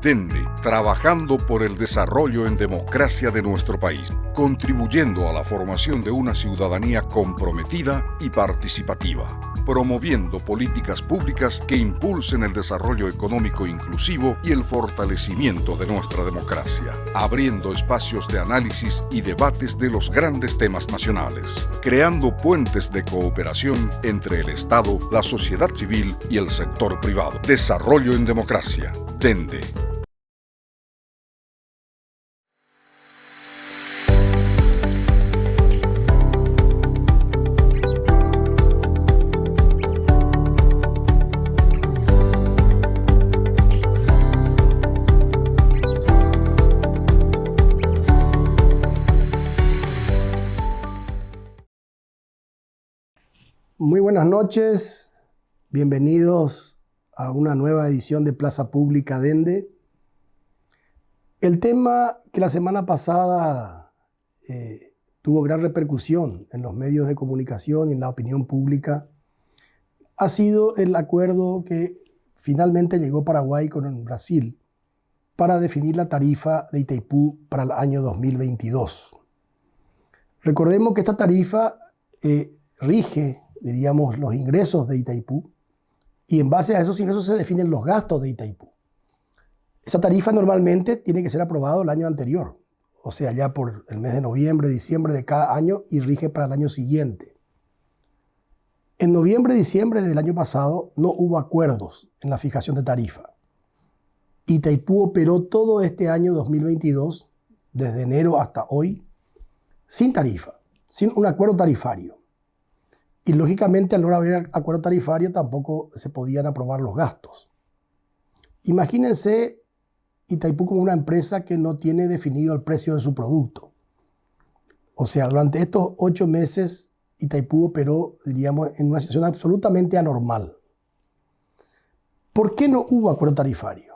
Dende, trabajando por el desarrollo en democracia de nuestro país, contribuyendo a la formación de una ciudadanía comprometida y participativa, promoviendo políticas públicas que impulsen el desarrollo económico inclusivo y el fortalecimiento de nuestra democracia, abriendo espacios de análisis y debates de los grandes temas nacionales, creando puentes de cooperación entre el Estado, la sociedad civil y el sector privado. Desarrollo en democracia. Dende. Muy buenas noches, bienvenidos a una nueva edición de Plaza Pública Dende. El tema que la semana pasada tuvo gran repercusión en los medios de comunicación y en la opinión pública ha sido el acuerdo que finalmente llegó Paraguay con Brasil para definir la tarifa de Itaipú para el año 2022. Recordemos que esta tarifa rige, diríamos, los ingresos de Itaipú, y en base a esos ingresos se definen los gastos de Itaipú. Esa tarifa normalmente tiene que ser aprobada el año anterior, o sea, ya por el mes de noviembre, diciembre de cada año, y rige para el año siguiente. En noviembre, diciembre del año pasado no hubo acuerdos en la fijación de tarifa. Itaipú operó todo este año 2022, desde enero hasta hoy, sin tarifa, sin un acuerdo tarifario. Y lógicamente, al no haber acuerdo tarifario, tampoco se podían aprobar los gastos. Imagínense Itaipú como una empresa que no tiene definido el precio de su producto. O sea, durante estos 8 meses, Itaipú operó, diríamos, en una situación absolutamente anormal. ¿Por qué no hubo acuerdo tarifario?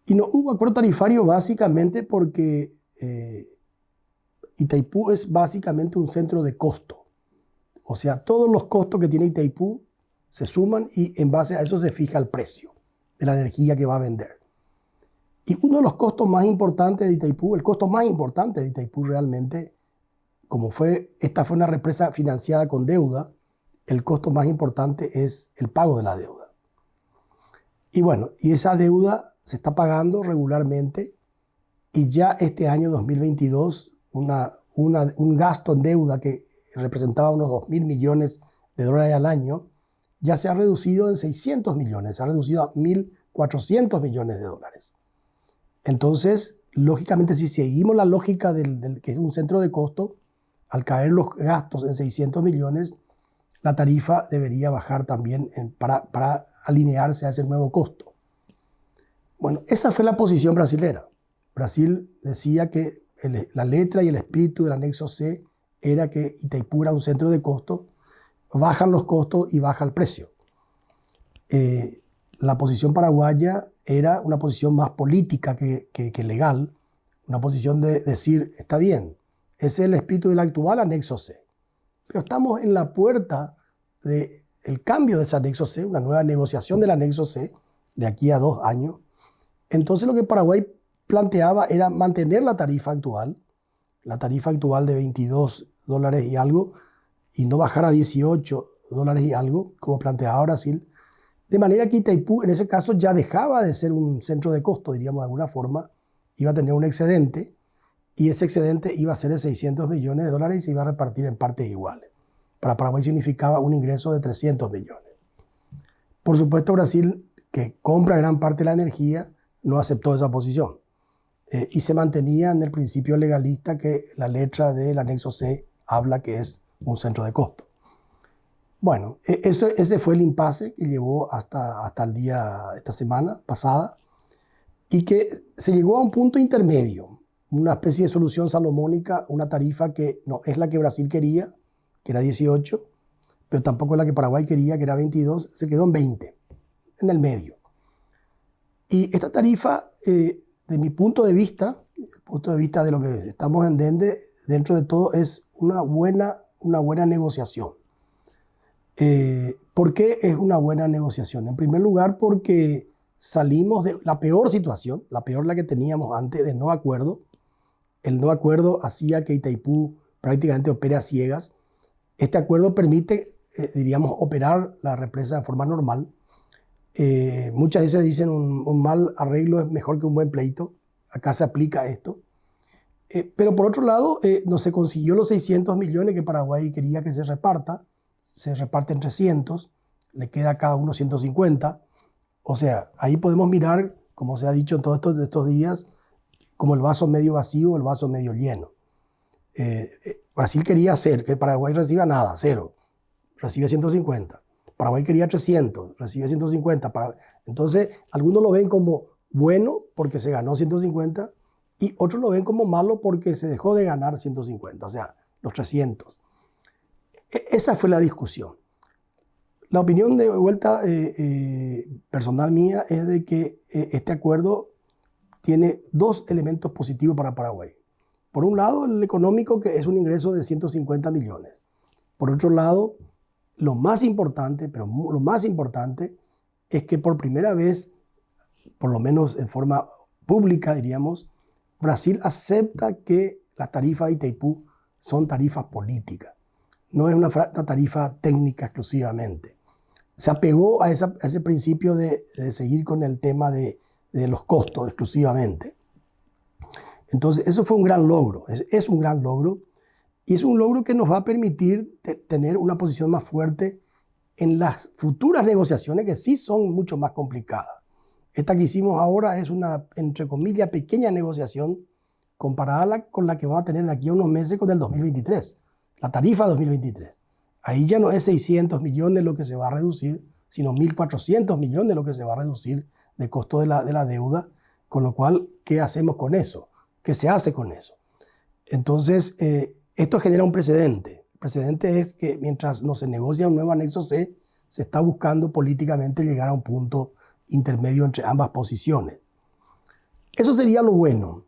Y no hubo acuerdo tarifario básicamente porque Itaipú es básicamente un centro de costo. O sea, todos los costos que tiene Itaipú se suman y en base a eso se fija el precio de la energía que va a vender. Y uno de los costos más importantes de Itaipú, el costo más importante de Itaipú realmente, como esta fue una represa financiada con deuda, el costo más importante es el pago de la deuda. Y bueno, y esa deuda se está pagando regularmente, y ya este año 2022 un gasto en deuda que representaba unos 2.000 millones de dólares al año, ya se ha reducido en 600 millones, se ha reducido a 1.400 millones de dólares. Entonces, lógicamente, si seguimos la lógica del que es un centro de costo, al caer los gastos en 600 millones, la tarifa debería bajar también para alinearse a ese nuevo costo. Bueno, esa fue la posición brasilera. Brasil decía que la letra y el espíritu del anexo C era que Itaipú era un centro de costo, bajan los costos y baja el precio. La posición paraguaya era una posición más política que legal, una posición de decir, está bien, ese es el espíritu del actual anexo C, pero estamos en la puerta del cambio de ese anexo C, una nueva negociación del anexo C de aquí a 2 años. Entonces lo que Paraguay planteaba era mantener la tarifa actual de 22 dólares y algo, y no bajar a 18 dólares y algo, como planteaba Brasil, de manera que Itaipú en ese caso ya dejaba de ser un centro de costo, diríamos de alguna forma, iba a tener un excedente, y ese excedente iba a ser de 600 millones de dólares y se iba a repartir en partes iguales. Para Paraguay significaba un ingreso de 300 millones. Por supuesto, Brasil, que compra gran parte de la energía, no aceptó esa posición. Y se mantenía en el principio legalista que la letra del anexo C habla que es un centro de costo. Bueno, ese fue el impasse que llevó hasta esta semana pasada, y que se llegó a un punto intermedio, una especie de solución salomónica, una tarifa que no es la que Brasil quería, que era 18, pero tampoco es la que Paraguay quería, que era 22, se quedó en 20, en el medio. Y esta tarifa, de mi punto de vista, el punto de vista de lo que estamos en Dende, dentro de todo es una buena negociación. ¿Por qué es una buena negociación? En primer lugar, porque salimos de la peor situación, la peor la que teníamos antes de no acuerdo. El no acuerdo hacía que Itaipú prácticamente opere a ciegas. Este acuerdo permite, diríamos, operar la represa de forma normal. Muchas veces dicen un mal arreglo es mejor que un buen pleito. Acá se aplica esto. Pero por otro lado, no se consiguió los 600 millones que Paraguay quería que se reparta. Se reparten 300, le queda a cada uno 150. O sea, ahí podemos mirar, como se ha dicho en todos estos días, como el vaso medio vacío o el vaso medio lleno. Brasil quería hacer que Paraguay reciba nada, cero. Recibe 150. Paraguay quería 300, recibe 150. Entonces, algunos lo ven como bueno porque se ganó 150 y otros lo ven como malo porque se dejó de ganar 150, o sea, los 300. Esa fue la discusión. La opinión de vuelta personal mía es de que este acuerdo tiene dos elementos positivos para Paraguay. Por un lado, el económico, que es un ingreso de 150 millones. Por otro lado, lo más importante es que por primera vez, por lo menos en forma pública, diríamos, Brasil acepta que las tarifas de Itaipú son tarifas políticas. No es una tarifa técnica exclusivamente. Se apegó a ese principio de seguir con el tema de los costos exclusivamente. Entonces, eso fue un gran logro, es un gran logro, y es un logro que nos va a permitir tener una posición más fuerte en las futuras negociaciones que sí son mucho más complicadas. Esta que hicimos ahora es una, entre comillas, pequeña negociación comparada con la que va a tener de aquí a unos meses con el 2023, la tarifa 2023. Ahí ya no es 600 millones lo que se va a reducir, sino 1.400 millones lo que se va a reducir de costo de la deuda, con lo cual, ¿qué hacemos con eso? ¿Qué se hace con eso? Entonces, esto genera un precedente. El precedente es que mientras no se negocia un nuevo anexo C, se está buscando políticamente llegar a un punto intermedio entre ambas posiciones. Eso sería lo bueno,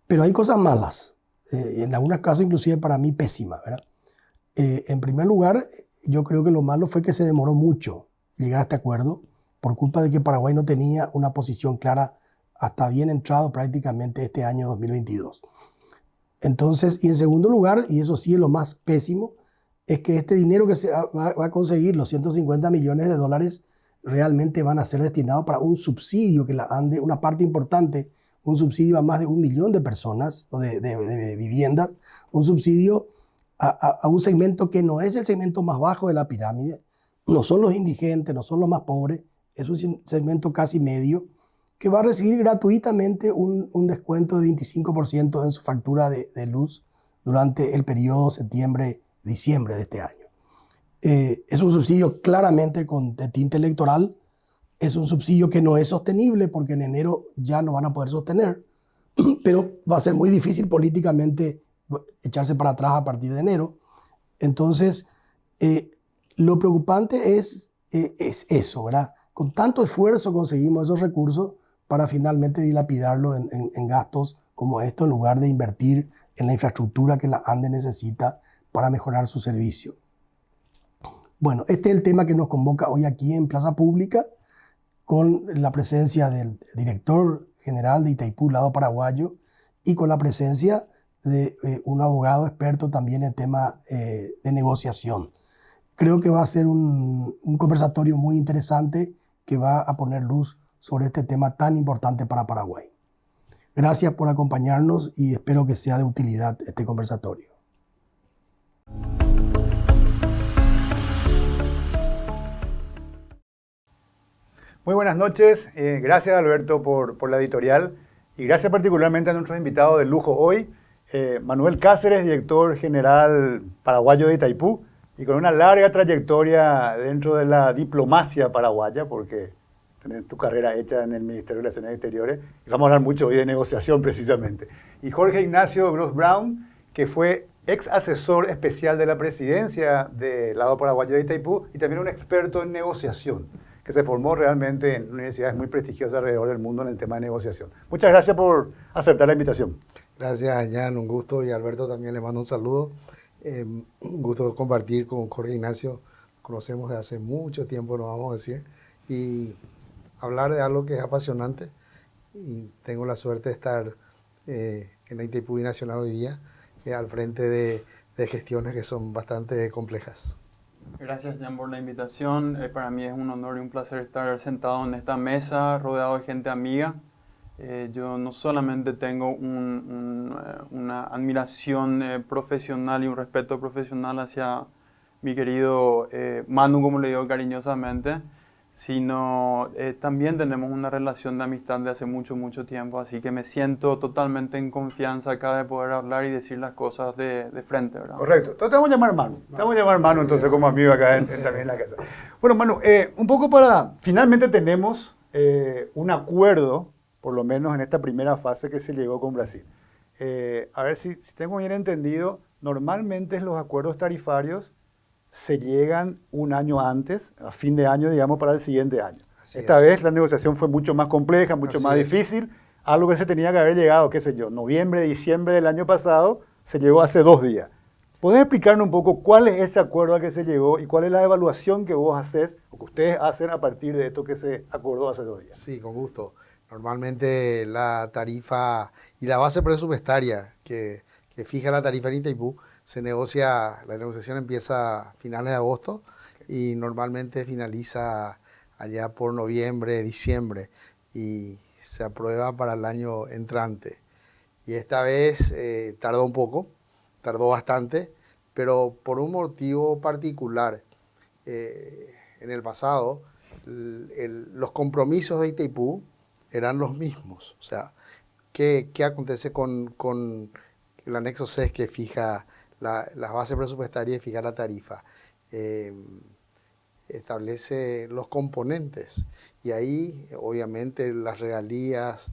pero hay cosas malas, en algunos casos inclusive para mí pésimas, ¿verdad? En primer lugar, yo creo que lo malo fue que se demoró mucho llegar a este acuerdo por culpa de que Paraguay no tenía una posición clara hasta bien entrado prácticamente este año 2022. Entonces, y en segundo lugar, y eso sí es lo más pésimo, es que este dinero que se va a conseguir, los 150 millones de dólares, realmente van a ser destinados para un subsidio que la ANDE, una parte importante, un subsidio a más de 1 millón de personas o de viviendas, un subsidio a un segmento que no es el segmento más bajo de la pirámide, no son los indigentes, no son los más pobres, es un segmento casi medio, que va a recibir gratuitamente un descuento de 25% en su factura de luz durante el periodo septiembre-diciembre de este año. Es un subsidio claramente de tinte electoral, es un subsidio que no es sostenible porque en enero ya no van a poder sostener, pero va a ser muy difícil políticamente echarse para atrás a partir de enero. Entonces, lo preocupante es eso, ¿verdad? Con tanto esfuerzo conseguimos esos recursos para finalmente dilapidarlo en gastos como esto en lugar de invertir en la infraestructura que la ANDE necesita para mejorar su servicio. Bueno, este es el tema que nos convoca hoy aquí en Plaza Pública con la presencia del director general de Itaipú, lado paraguayo, y con la presencia de un abogado experto también en tema de negociación. Creo que va a ser un conversatorio muy interesante que va a poner luz sobre este tema tan importante para Paraguay. Gracias por acompañarnos y espero que sea de utilidad este conversatorio. Muy buenas noches, gracias Alberto por la editorial y gracias particularmente a nuestros invitados de lujo hoy, Manuel Cáceres, director general paraguayo de Itaipú y con una larga trayectoria dentro de la diplomacia paraguaya porque tenés tu carrera hecha en el Ministerio de Relaciones Exteriores y vamos a hablar mucho hoy de negociación precisamente. Y Jorge Ignacio Gross Brown, que fue ex asesor especial de la presidencia del lado paraguayo de Itaipú y también un experto en negociación, que se formó realmente en universidades muy prestigiosas alrededor del mundo en el tema de negociación. Muchas gracias por aceptar la invitación. Gracias, Jan, un gusto, y Alberto también le mando un saludo. Un gusto compartir con Jorge Ignacio, conocemos de hace mucho tiempo, nos vamos a decir, y hablar de algo que es apasionante y tengo la suerte de estar en la Itaipú Binacional hoy día, al frente de gestiones que son bastante complejas. Gracias, Jan, por la invitación. Para mí es un honor y un placer estar sentado en esta mesa rodeado de gente amiga. Yo no solamente tengo una admiración profesional y un respeto profesional hacia mi querido Manu, como le digo cariñosamente, sino también tenemos una relación de amistad de hace mucho, mucho tiempo, así que me siento totalmente en confianza acá de poder hablar y decir las cosas de frente, ¿verdad? Correcto. Entonces te vamos a llamar Manu. Te vamos a llamar Manu entonces como amigo acá también en la casa. Bueno, Manu, un poco finalmente tenemos un acuerdo, por lo menos en esta primera fase que se llegó con Brasil. A ver si tengo bien entendido, normalmente los acuerdos tarifarios se llegan un año antes, a fin de año, digamos, para el siguiente año. Esta vez la negociación fue mucho más compleja, mucho más difícil, algo que se tenía que haber llegado, qué sé yo, noviembre, diciembre del año pasado, se llegó hace 2 días. ¿Podés explicarnos un poco cuál es ese acuerdo al que se llegó y cuál es la evaluación que vos haces o que ustedes hacen a partir de esto que se acordó hace 2 días? Sí, con gusto. Normalmente la tarifa y la base presupuestaria que fija la tarifa en Itaipú la negociación empieza a finales de agosto y normalmente finaliza allá por noviembre, diciembre y se aprueba para el año entrante. Y esta vez tardó bastante, pero por un motivo particular. En el pasado, los compromisos de Itaipú eran los mismos. O sea, ¿qué acontece con el anexo C que fija las bases presupuestarias y fija la tarifa? Establece los componentes y ahí obviamente las regalías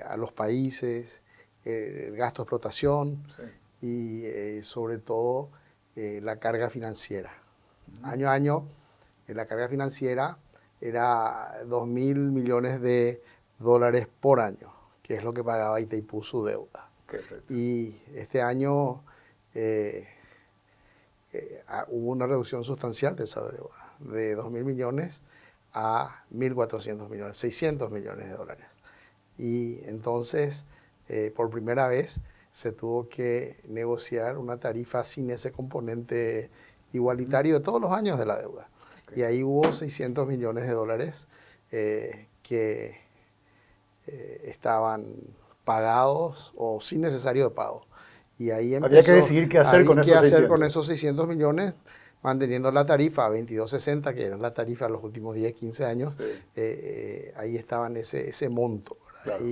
a los países, el gasto de explotación y sobre todo la carga financiera. Año a año la carga financiera era 2.000 millones de dólares por año, que es lo que pagaba Itaipú su deuda. Y este año hubo una reducción sustancial de esa deuda, de 2.000 millones a 1.400 millones, 600 millones de dólares. Y entonces, por primera vez, se tuvo que negociar una tarifa sin ese componente igualitario de todos los años de la deuda. Y ahí hubo 600 millones de dólares que estaban pagados o sin necesario de pago. Y ahí había que decidir qué hacer con esos 600 millones, manteniendo la tarifa a 22.60, que era la tarifa de los últimos 10, 15 años. Ahí estaban ese monto. Claro.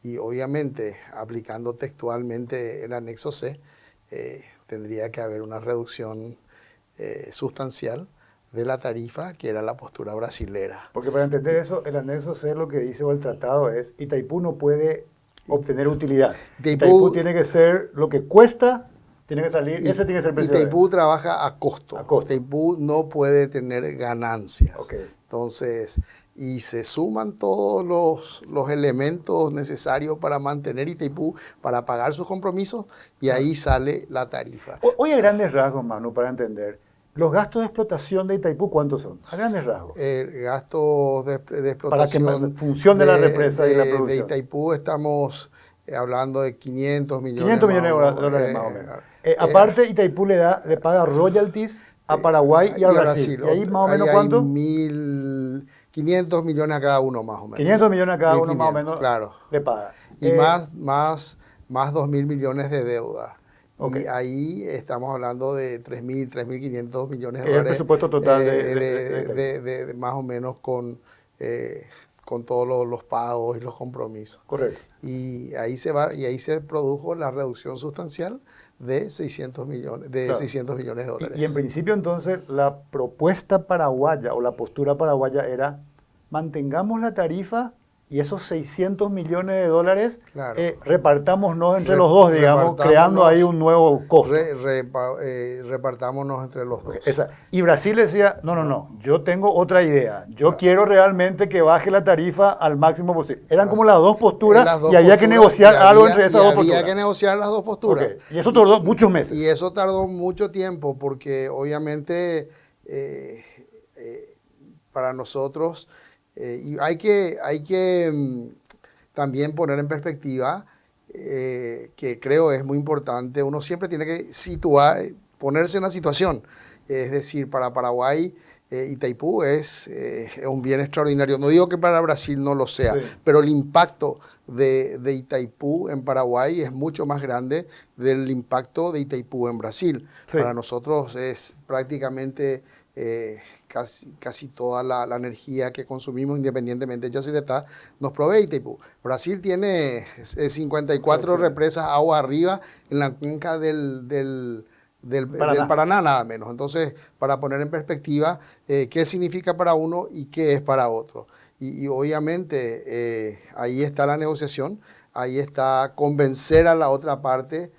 Y obviamente, aplicando textualmente el anexo C, tendría que haber una reducción sustancial de la tarifa, que era la postura brasilera. Porque para entender eso, el anexo C lo que dice o el tratado es Itaipú no puede obtener utilidad. Itaipú tiene que ser lo que cuesta, tiene que salir, ese tiene que ser el precio. Itaipú trabaja a costo. Itaipú no puede tener ganancias. Entonces, y se suman todos los elementos necesarios para mantener Itaipú, para pagar sus compromisos, y ahí sale la tarifa. Hoy a grandes rasgos, Manu, para entender, ¿los gastos de explotación de Itaipú cuántos son? A grandes rasgos. Gastos de explotación. Para que en función de la represa y la producción. De Itaipú estamos hablando de 500 millones. 500 millones de dólares más o menos. Aparte, Itaipú le paga royalties a Paraguay y a Brasil. ¿Y ahí más o menos cuánto? 500 millones a cada uno más o menos. 500 millones a cada uno más o menos, claro, le paga. Y más 2.000 millones de deuda. Y ahí estamos hablando de 3.500 millones de dólares. El presupuesto total de más o menos con todos los pagos y los compromisos. Correcto. Y ahí se produjo la reducción sustancial de 600 millones de dólares. Y en principio entonces la propuesta paraguaya o la postura paraguaya era mantengamos la tarifa y esos 600 millones de dólares repartámonos entre los dos, digamos, creando ahí un nuevo costo. Repartámonos entre los dos. Y Brasil decía, no, yo tengo otra idea. Yo quiero realmente que baje la tarifa al máximo posible. Eran como las dos posturas y había que negociar algo entre esas dos posturas. Había que negociar las dos posturas. Y eso tardó muchos meses. Y eso tardó mucho tiempo porque obviamente para nosotros Y hay que también poner en perspectiva, que creo es muy importante, uno siempre tiene que ponerse en la situación. Es decir, para Paraguay, Itaipú es un bien extraordinario. No digo que para Brasil no lo sea, sí, pero el impacto de Itaipú en Paraguay es mucho más grande del impacto de Itaipú en Brasil. Sí. Para nosotros es prácticamente casi toda la energía que consumimos, independientemente de Yacyretá, nos provee Itaipú. Brasil tiene 54 sí, represas agua arriba en la cuenca del Paraná nada menos. Entonces, para poner en perspectiva qué significa para uno y qué es para otro. Y obviamente ahí está la negociación, ahí está convencer a la otra parte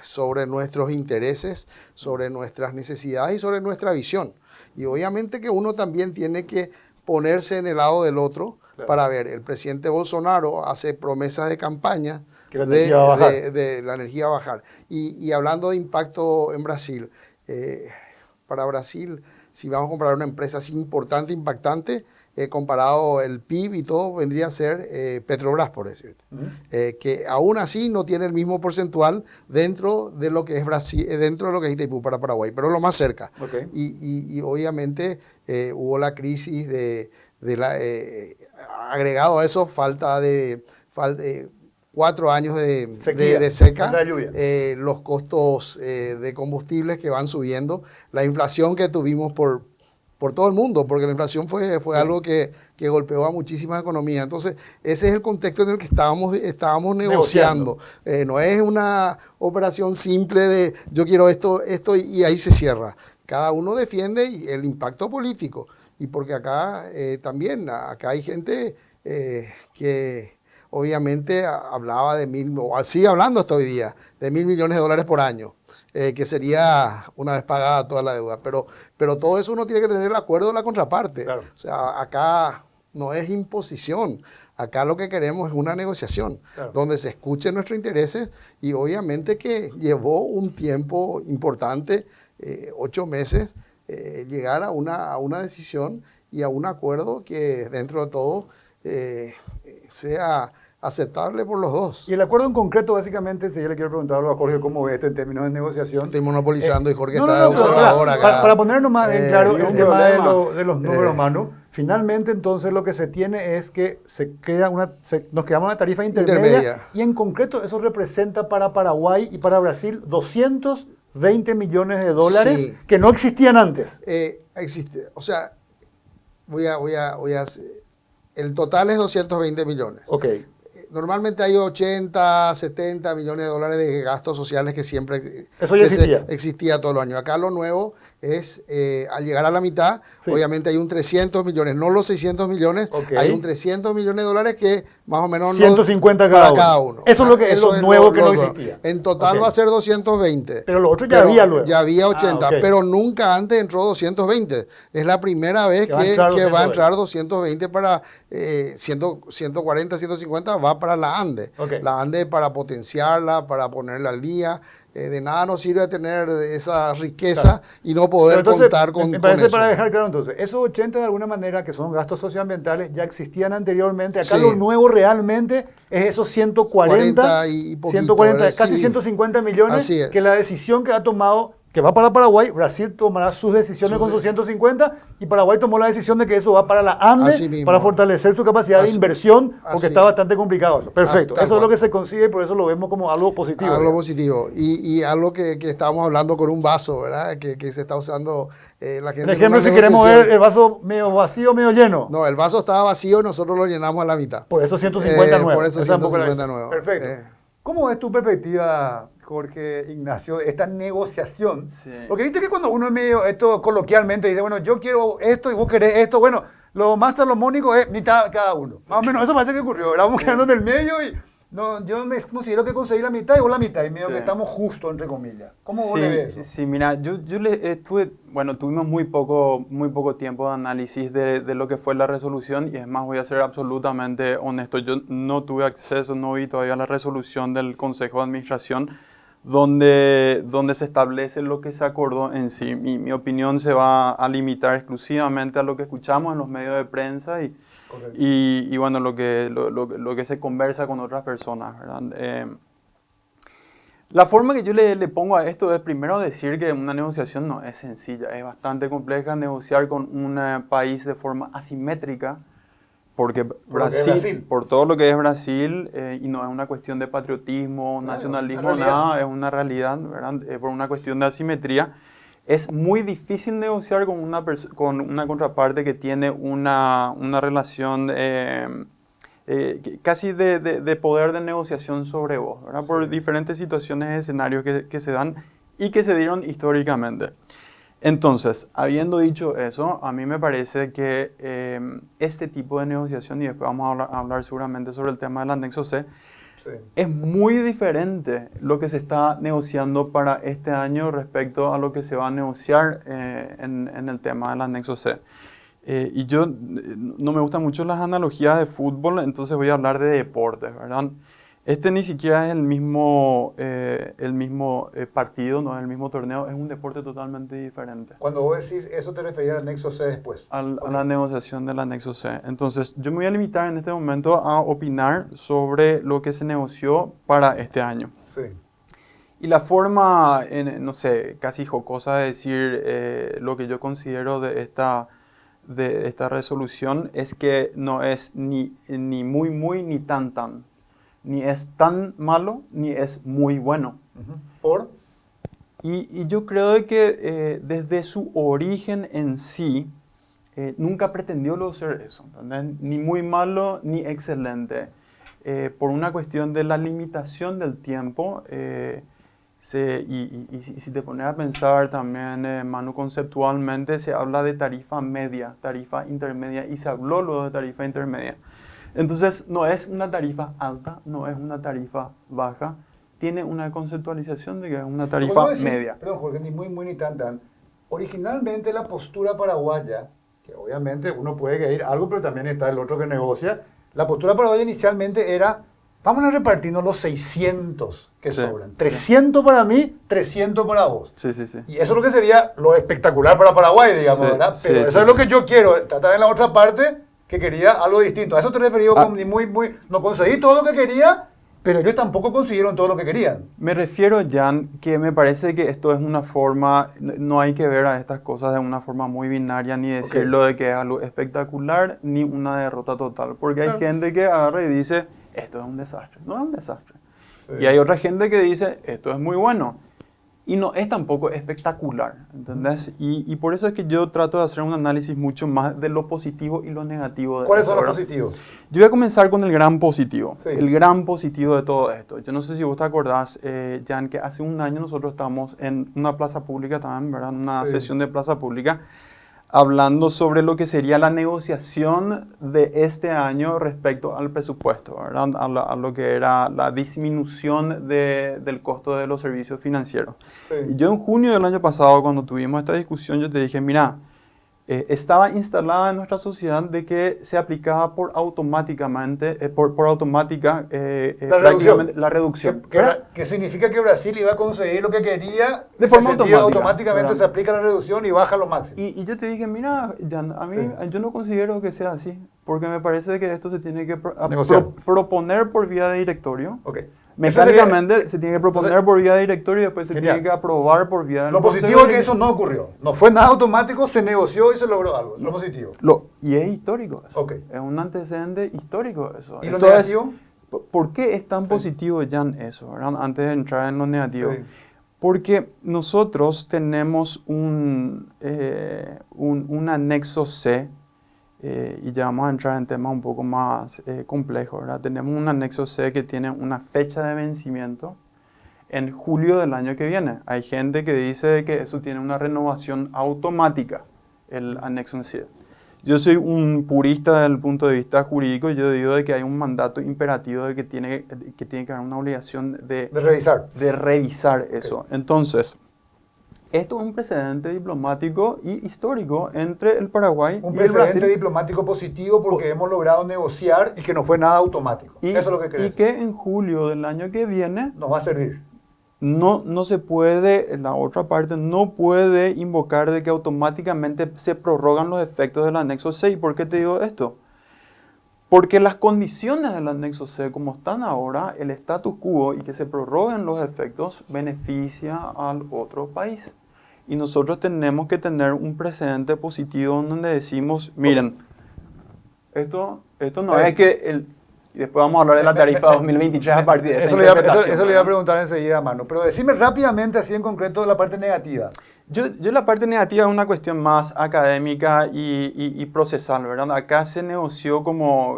sobre nuestros intereses, sobre nuestras necesidades y sobre nuestra visión. Y obviamente que uno también tiene que ponerse en el lado del otro, claro, para ver. El presidente Bolsonaro hace promesas de campaña que de la energía va a bajar. Y hablando de impacto en Brasil, para Brasil, si vamos a comprar una empresa así importante, impactante, comparado el PIB y todo, vendría a ser Petrobras, por decirte. Que aún así no tiene el mismo porcentual dentro de lo que es Brasil, dentro de lo que es Itaipú para Paraguay, pero lo más cerca. Okay. Y obviamente hubo la crisis agregado a eso, falta de 4 años de seca, los costos de combustibles que van subiendo, la inflación que tuvimos por todo el mundo, porque la inflación fue algo que golpeó a muchísimas economías. Entonces, ese es el contexto en el que estábamos negociando. No es una operación simple de yo quiero esto y ahí se cierra. Cada uno defiende el impacto político. Y porque acá también, acá hay gente que obviamente hablaba o sigue hablando hasta hoy día, de $1.000 millones por año. Que sería una vez pagada toda la deuda. Pero todo eso uno tiene que tener el acuerdo de la contraparte. Claro. O sea, acá no es imposición. Acá lo que queremos es una negociación, claro, donde se escuchen nuestros intereses y obviamente que llevó un tiempo importante, 8 meses, llegar a una decisión y a un acuerdo que dentro de todo sea aceptable por los dos. Y el acuerdo en concreto, básicamente, si yo le quiero preguntar algo a Jorge, ¿cómo ve esto en términos de negociación? Estoy monopolizando y Jorge está de observador acá. Para ponernos más en claro el tema de los números, Manu, finalmente entonces lo que se tiene es que nos quedamos en una tarifa intermedia y en concreto eso representa para Paraguay y para Brasil 220 millones de dólares sí, que no existían antes. Existe, o sea, voy a el total es 220 millones. Ok. Normalmente hay 80, 70 millones de dólares de gastos sociales que siempre eso ya existía todos los años. Acá lo nuevo es, al llegar a la mitad, sí, obviamente hay un 300 millones, no los 600 millones, okay, hay un 300 millones de dólares que más o menos 150 cada uno. Eso es lo que es lo nuevo que no existía. En total okay, va a ser 220. Pero lo otro ya había luego. Ya había 80, okay, pero nunca antes entró 220. Es la primera vez que va a entrar 220 para 140, 150, va para la ANDE. Okay. La ANDE para potenciarla, para ponerla al día. De nada nos sirve tener esa riqueza, claro, y no poder contar con eso. Me parece, para dejar claro entonces, esos 80 de alguna manera que son gastos socioambientales ya existían anteriormente. Acá sí, lo nuevo realmente es esos 140 y poquito, 140, casi sí, 150 millones que la decisión que ha tomado, que va para Paraguay, Brasil tomará sus decisiones con sus 150 y Paraguay tomó la decisión de que eso va para la ANDE para fortalecer su capacidad de inversión, porque está bastante complicado eso. Perfecto, eso es lo que se consigue y por eso lo vemos como algo positivo. Algo positivo y algo que estábamos hablando con un vaso, ¿verdad? Que se está usando la gente. Por ejemplo, si queremos ver el vaso medio vacío, medio lleno. No, el vaso estaba vacío y nosotros lo llenamos a la mitad. Por eso 150 nuevos. Por eso 150 nuevos. Perfecto. ¿Cómo es tu perspectiva, Jorge, Ignacio, esta negociación? Sí. Porque viste que cuando uno es medio, esto coloquialmente dice, bueno, yo quiero esto y vos querés esto, bueno, lo más salomónico es mitad cada uno. Más o menos eso parece que ocurrió, ¿verdad? Vamos quedando en el medio y no, yo me considero que conseguí la mitad y vos la mitad, y medio que estamos justo, entre comillas. ¿Cómo vos le ves eso? Sí, mira, yo tuvimos muy poco tiempo de análisis de lo que fue la resolución, y es más, voy a ser absolutamente honesto, yo no tuve acceso, no vi todavía la resolución del Consejo de Administración. donde se establece lo que se acordó en sí. Mi opinión se va a limitar exclusivamente a lo que escuchamos en los medios de prensa y bueno, lo que se conversa con otras personas, ¿verdad? La forma que yo le pongo a esto es primero decir que una negociación no es sencilla, es bastante compleja negociar con un país de forma asimétrica, porque Brasil, por todo lo que es Brasil, y no es una cuestión de patriotismo, nacionalismo, nada, es una realidad, ¿verdad? Por una cuestión de asimetría, es muy difícil negociar con una contraparte que tiene una relación casi de poder de negociación sobre vos, ¿verdad? Por diferentes situaciones, escenarios que se dan y que se dieron históricamente. Entonces, habiendo dicho eso, a mí me parece que este tipo de negociación, y después vamos a hablar seguramente sobre el tema del anexo C, es muy diferente lo que se está negociando para este año respecto a lo que se va a negociar en el tema del anexo C. Y yo no me gustan mucho las analogías de fútbol, entonces voy a hablar de deportes, ¿verdad? Este ni siquiera es el mismo partido, no es el mismo torneo, es un deporte totalmente diferente. Cuando vos decís eso, te referías al anexo C después. A la negociación del anexo C. Entonces, yo me voy a limitar en este momento a opinar sobre lo que se negoció para este año. Sí. Y la forma, no sé, casi jocosa de decir lo que yo considero de esta resolución es que no es ni muy, muy, ni tan. Ni es tan malo, ni es muy bueno. ¿Por? Y yo creo de que desde su origen en sí, nunca pretendió ser eso, ¿entendés? Ni muy malo, ni excelente. Por una cuestión de la limitación del tiempo, y si te pones a pensar también, Manu, conceptualmente, se habla de tarifa media, tarifa intermedia, y se habló luego de tarifa intermedia. Entonces, no es una tarifa alta, no es una tarifa baja, tiene una conceptualización de que es una tarifa media. Perdón, Jorge, ni muy, muy, ni tan. Originalmente la postura paraguaya, que obviamente uno puede querer algo, pero también está el otro que negocia, la postura paraguaya inicialmente era, vamos a repartirnos los 600 que sobran. 300 para mí, 300 para vos. Sí. Y eso es lo que sería lo espectacular para Paraguay, digamos, ¿verdad? Pero eso es lo que yo quiero. Tratar en la otra parte que quería algo distinto. A eso te referí con ni muy, muy... No conseguí todo lo que quería, pero ellos tampoco consiguieron todo lo que querían. Me refiero, Jan, que me parece que esto es una forma... No hay que ver a estas cosas de una forma muy binaria, ni decirlo de que es algo espectacular, ni una derrota total. Porque hay gente que agarra y dice, esto es un desastre. No es un desastre. Sí. Y hay otra gente que dice, esto es muy bueno. Y no es tampoco espectacular, ¿entendés? Y por eso es que yo trato de hacer un análisis mucho más de lo positivo y lo negativo. ¿Cuáles son los positivos? Yo voy a comenzar con el gran positivo. Sí. El gran positivo de todo esto. Yo no sé si vos te acordás, Jan, que hace un año nosotros estábamos en una plaza pública también, ¿verdad? Una sesión de plaza pública, hablando sobre lo que sería la negociación de este año respecto al presupuesto, ¿verdad? A lo que era la disminución del costo de los servicios financieros. Sí. Y yo en junio del año pasado, cuando tuvimos esta discusión, yo te dije, mira, estaba instalada en nuestra sociedad de que se aplicaba por automáticamente, por automática, la reducción. Que significa que Brasil iba a conseguir lo que quería de forma automáticamente, ¿verdad? Se aplica la reducción y baja lo máximo. Y yo te dije, mira, Jan, a mí yo no considero que sea así, porque me parece que esto se tiene que proponer por vía de directorio. Okay. Mecánicamente se tiene que proponer por vía de directorio y después se tiene que aprobar por vía de... Lo positivo es que eso no ocurrió. No fue nada automático, se negoció y se logró algo. Lo positivo. Y es histórico eso. Okay. Es un antecedente histórico eso. ¿Y lo negativo? ¿Por qué es tan positivo, Jan, eso? ¿Verdad? Antes de entrar en lo negativo. Porque nosotros tenemos un anexo C, y ya vamos a entrar en temas un poco más complejos, ¿verdad? Tenemos un anexo C que tiene una fecha de vencimiento en julio del año que viene. Hay gente que dice que eso tiene una renovación automática, el anexo C. Yo soy un purista desde el punto de vista jurídico, yo digo de que hay un mandato imperativo de que tiene que haber una obligación de revisar eso. Okay. Entonces, esto es un precedente diplomático y histórico entre el Paraguay y el Brasil. Un precedente diplomático positivo porque hemos logrado negociar y que no fue nada automático. Eso es lo que crees. Y que en julio del año que viene nos va a servir. no se puede, la otra parte no puede invocar de que automáticamente se prorrogan los efectos del anexo C. ¿Y por qué te digo esto? Porque las condiciones del anexo C, como están ahora, el status quo y que se prorroguen los efectos, beneficia al otro país. Y nosotros tenemos que tener un precedente positivo donde decimos, miren, esto no es que y después vamos a hablar de la tarifa 2023 a partir de esta interpretación. Eso le iba a preguntar enseguida, Manu. Pero decime rápidamente, así en concreto, la parte negativa. Yo la parte negativa es una cuestión más académica y procesal, ¿verdad? Acá se negoció como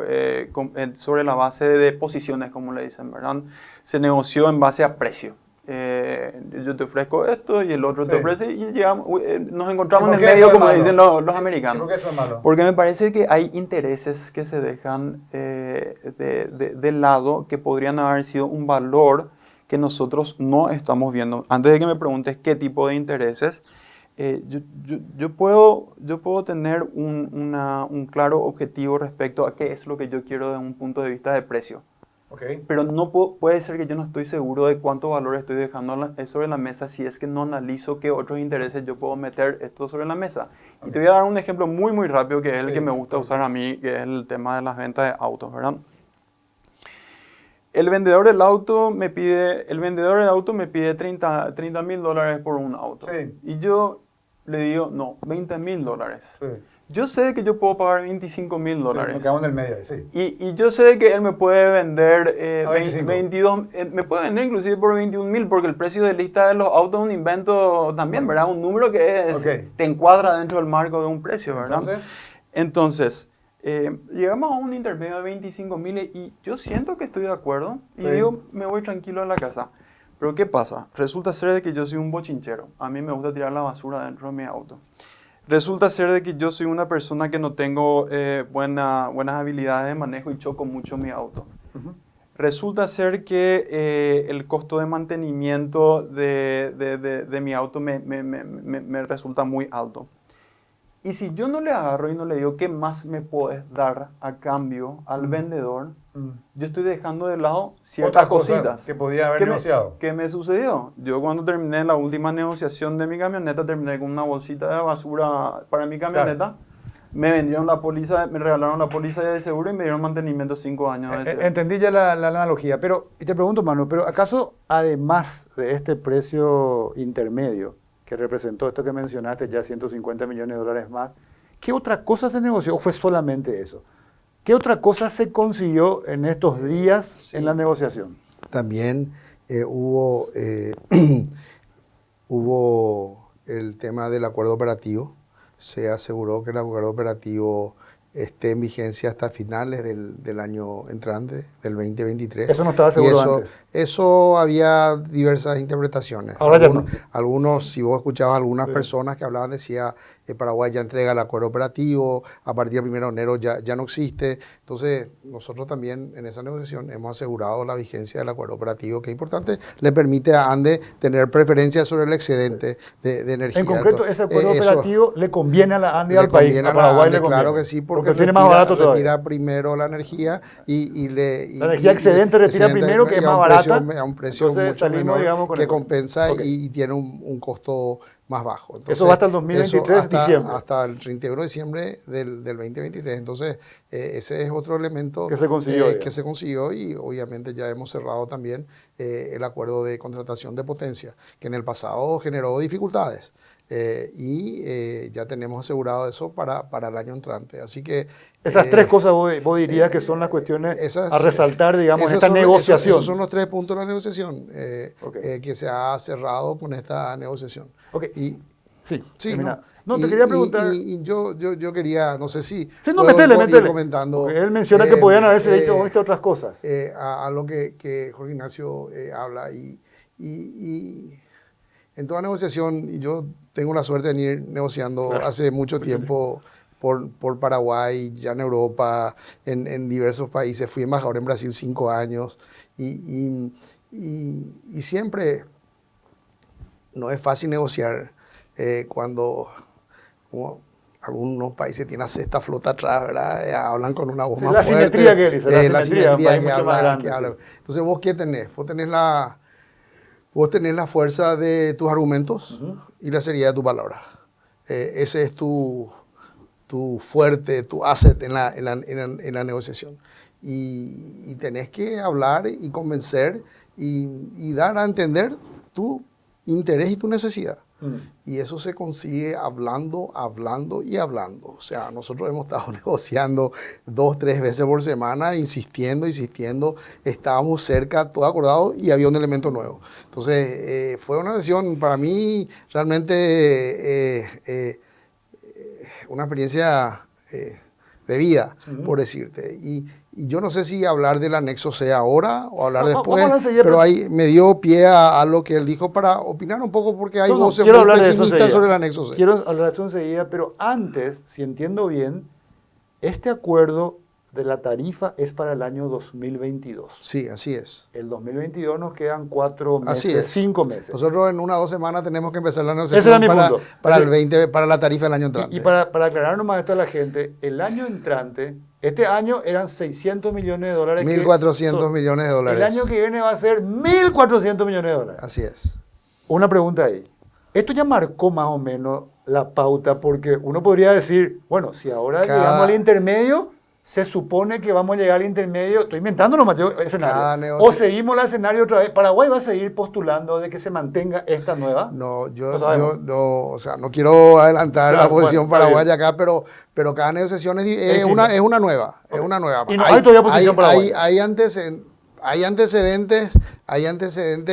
sobre la base de posiciones, como le dicen, ¿verdad? Se negoció en base a precio. Yo te ofrezco esto y el otro te ofrece y llegamos, nos encontramos en el medio, como dicen los americanos. ¿Por qué eso es malo? Porque me parece que hay intereses que se dejan de lado que podrían haber sido un valor que nosotros no estamos viendo. Antes de que me preguntes qué tipo de intereses, yo puedo tener un claro objetivo respecto a qué es lo que yo quiero desde un punto de vista de precio. Okay. Pero no puede ser que yo no estoy seguro de cuánto valor estoy dejando sobre la mesa si es que no analizo qué otros intereses yo puedo meter esto sobre la mesa. Okay. Y te voy a dar un ejemplo muy, muy rápido que es el que me gusta usar a mí, que es el tema de las ventas de autos, ¿verdad? El vendedor del auto me pide $30,000 por un auto. Sí. Y yo le digo, no, $20,000. Sí. Yo sé que yo puedo pagar $25,000. Nos quedamos en el medio, sí. Y yo sé que él me puede vender 25. Me puede vender inclusive por 21,000, porque el precio de lista de los autos es un invento también, ¿verdad? Un número que te encuadra dentro del marco de un precio, ¿verdad? Entonces llegamos a un intermedio de 25,000 y yo siento que estoy de acuerdo y digo, me voy tranquilo a la casa. Pero ¿qué pasa? Resulta ser de que yo soy un bochinchero. A mí me gusta tirar la basura dentro de mi auto. Resulta ser de que yo soy una persona que no tengo buenas habilidades de manejo y choco mucho mi auto. Resulta ser que el costo de mantenimiento de mi auto me resulta muy alto. Y si yo no le agarro y no le digo qué más me puedes dar a cambio al vendedor, yo estoy dejando de lado ciertas cositas que podía haber negociado. ¿Qué me sucedió? Yo cuando terminé la última negociación de mi camioneta, terminé con una bolsita de basura para mi camioneta. Claro. Me vendieron la póliza, me regalaron la póliza de seguro y me dieron mantenimiento 5 años. Entendí ya la analogía, pero y te pregunto, Manu, ¿pero acaso además de este precio intermedio que representó esto que mencionaste, ya $150 millones más, qué otra cosa se negoció o fue solamente eso? ¿Qué otra cosa se consiguió en estos días en la negociación? También hubo el tema del acuerdo operativo. Se aseguró que el acuerdo operativo esté en vigencia hasta finales del año entrante, del 2023. Eso no estaba seguro antes. Eso había diversas interpretaciones. Algunos, si vos escuchabas a algunas personas que hablaban, decía Paraguay ya entrega el acuerdo operativo, a partir del 1 de enero ya no existe. Entonces, nosotros también en esa negociación hemos asegurado la vigencia del acuerdo operativo, que es importante, le permite a ANDE tener preferencia sobre el excedente de energía. En concreto, ese acuerdo operativo le conviene a la ANDE y al país, a Paraguay le conviene. Claro que sí, porque tiene más barato todavía. Retira primero la energía la energía excedente retira primero, que es más barata. A un precio mucho menor, digamos, que compensa y tiene un costo más bajo. Entonces, eso va hasta el 2023, diciembre. Hasta el 31 de diciembre del 2023. Entonces, ese es otro elemento que se consiguió, y obviamente ya hemos cerrado también el acuerdo de contratación de potencia, que en el pasado generó dificultades. Ya tenemos asegurado eso para el año entrante. Así que esas tres cosas vos dirías que son las cuestiones a resaltar, digamos, en esta negociación. Esos son los 3 puntos de la negociación que se ha cerrado con esta negociación. Sí, te quería preguntar. Y yo quería, no sé si métele. Comentando. Porque él menciona que podían haberse dicho otras cosas. A lo que Jorge Ignacio habla y en toda negociación, y yo tengo la suerte de venir negociando hace mucho tiempo por Paraguay, ya en Europa, en diversos países. Fui embajador en Brasil 5 años y siempre no es fácil negociar cuando algunos países tienen a sexta flota atrás, ¿verdad? Hablan con una voz más fuerte. La simetría que dice, la simetría que habla. Entonces, ¿vos qué tenés? Vos tenés vos tenés la fuerza de tus argumentos y la seriedad de tu palabra. Ese es tu fuerte, tu asset en la negociación. Y tenés que hablar y convencer y dar a entender tu interés y tu necesidad. Y eso se consigue hablando, hablando y hablando. O sea, nosotros hemos estado negociando 2, 3 veces por semana, insistiendo. Estábamos cerca, todo acordado, y había un elemento nuevo. Entonces, fue una sesión para mí realmente una experiencia de vida, por decirte. Y yo no sé si hablar del anexo C ahora o hablar después, pero ahí me dio pie a lo que él dijo para opinar un poco, porque hay voces muy pesimistas sobre el anexo C. Quiero hablar de eso enseguida, pero antes, si entiendo bien, este acuerdo de la tarifa es para el año 2022. Sí, así es. El 2022 nos quedan 4 meses, Así es. 5 meses. Nosotros en 1 o 2 semanas tenemos que empezar la negociación para la tarifa del año entrante. Y para aclarar nomás esto a la gente, el año entrante, este año eran 600 millones de dólares. 1.400 millones de dólares. El año que viene va a ser 1.400 millones de dólares. Así es. Una pregunta ahí. Esto ya marcó más o menos la pauta, porque uno podría decir, bueno, si ahora llegamos al intermedio, se supone que vamos a llegar al intermedio, estoy inventando nomás escenario, o seguimos el escenario otra vez. ¿Paraguay va a seguir postulando de que se mantenga esta nueva? No, o sea, no quiero adelantar la posición paraguaya acá, pero cada negociación es una nueva. Es una nueva. Y no hay todavía posición paraguaya. Hay antecedentes,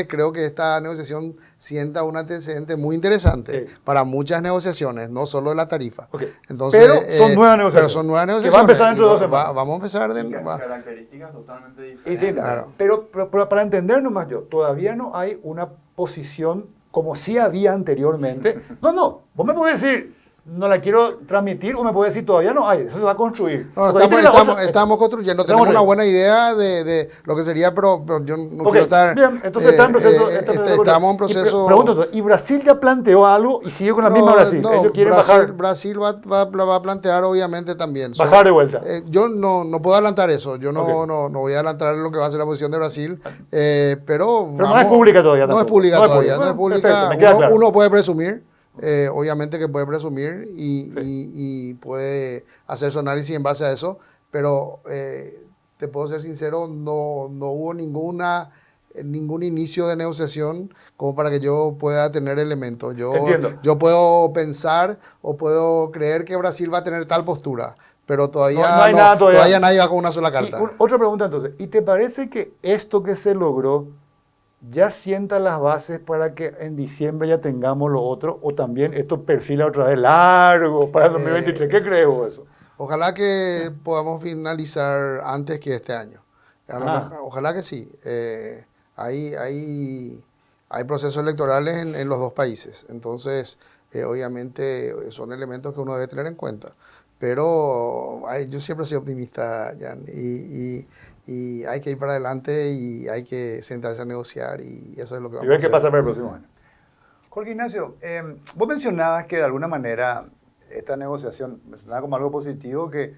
creo que esta negociación sienta un antecedente muy interesante para muchas negociaciones, no solo de la tarifa. Entonces, pero son nuevas negociaciones. Que va a empezar dentro de 2 semanas. Vamos a empezar características totalmente diferentes. Claro. Pero para entender nomás todavía no hay una posición como sí había anteriormente. No, vos me podés decir, no la quiero transmitir, o me puede decir todavía no hay, eso se va a construir. No, estamos construyendo, tenemos una buena idea de lo que sería, pero yo no quiero estar... Bien, entonces estamos en proceso... Pregunto, ¿y Brasil ya planteó algo y sigue con la misma Brasil? Ellos quieren bajar. Brasil va a plantear obviamente también. Bajar de vuelta. Yo no puedo adelantar eso, yo no voy a adelantar lo que va a ser la posición de Brasil, pero no es pública todavía. No es pública todavía, no es pública. Perfecto, uno puede presumir. Obviamente que puede presumir y puede hacer su análisis en base a eso, pero te puedo ser sincero, no hubo ningún inicio de negociación como para que yo pueda tener elementos. Yo puedo pensar o puedo creer que Brasil va a tener tal postura, pero todavía nadie va con una sola carta. Otra pregunta entonces, ¿y te parece que esto que se logró ya sienta las bases para que en diciembre ya tengamos lo otro, o también esto perfila otra vez largo para el 2023? ¿Qué crees vos eso? Ojalá que podamos finalizar antes que este año. Ojalá que sí. Hay procesos electorales en los 2 países, entonces obviamente son elementos que uno debe tener en cuenta. Pero yo siempre soy optimista, Jan, y hay que ir para adelante y hay que sentarse a negociar, y eso es lo que vamos a hacer. Y ver qué pasa para el próximo año. Jorge Ignacio, vos mencionabas que de alguna manera esta negociación, mencionaba como algo positivo, que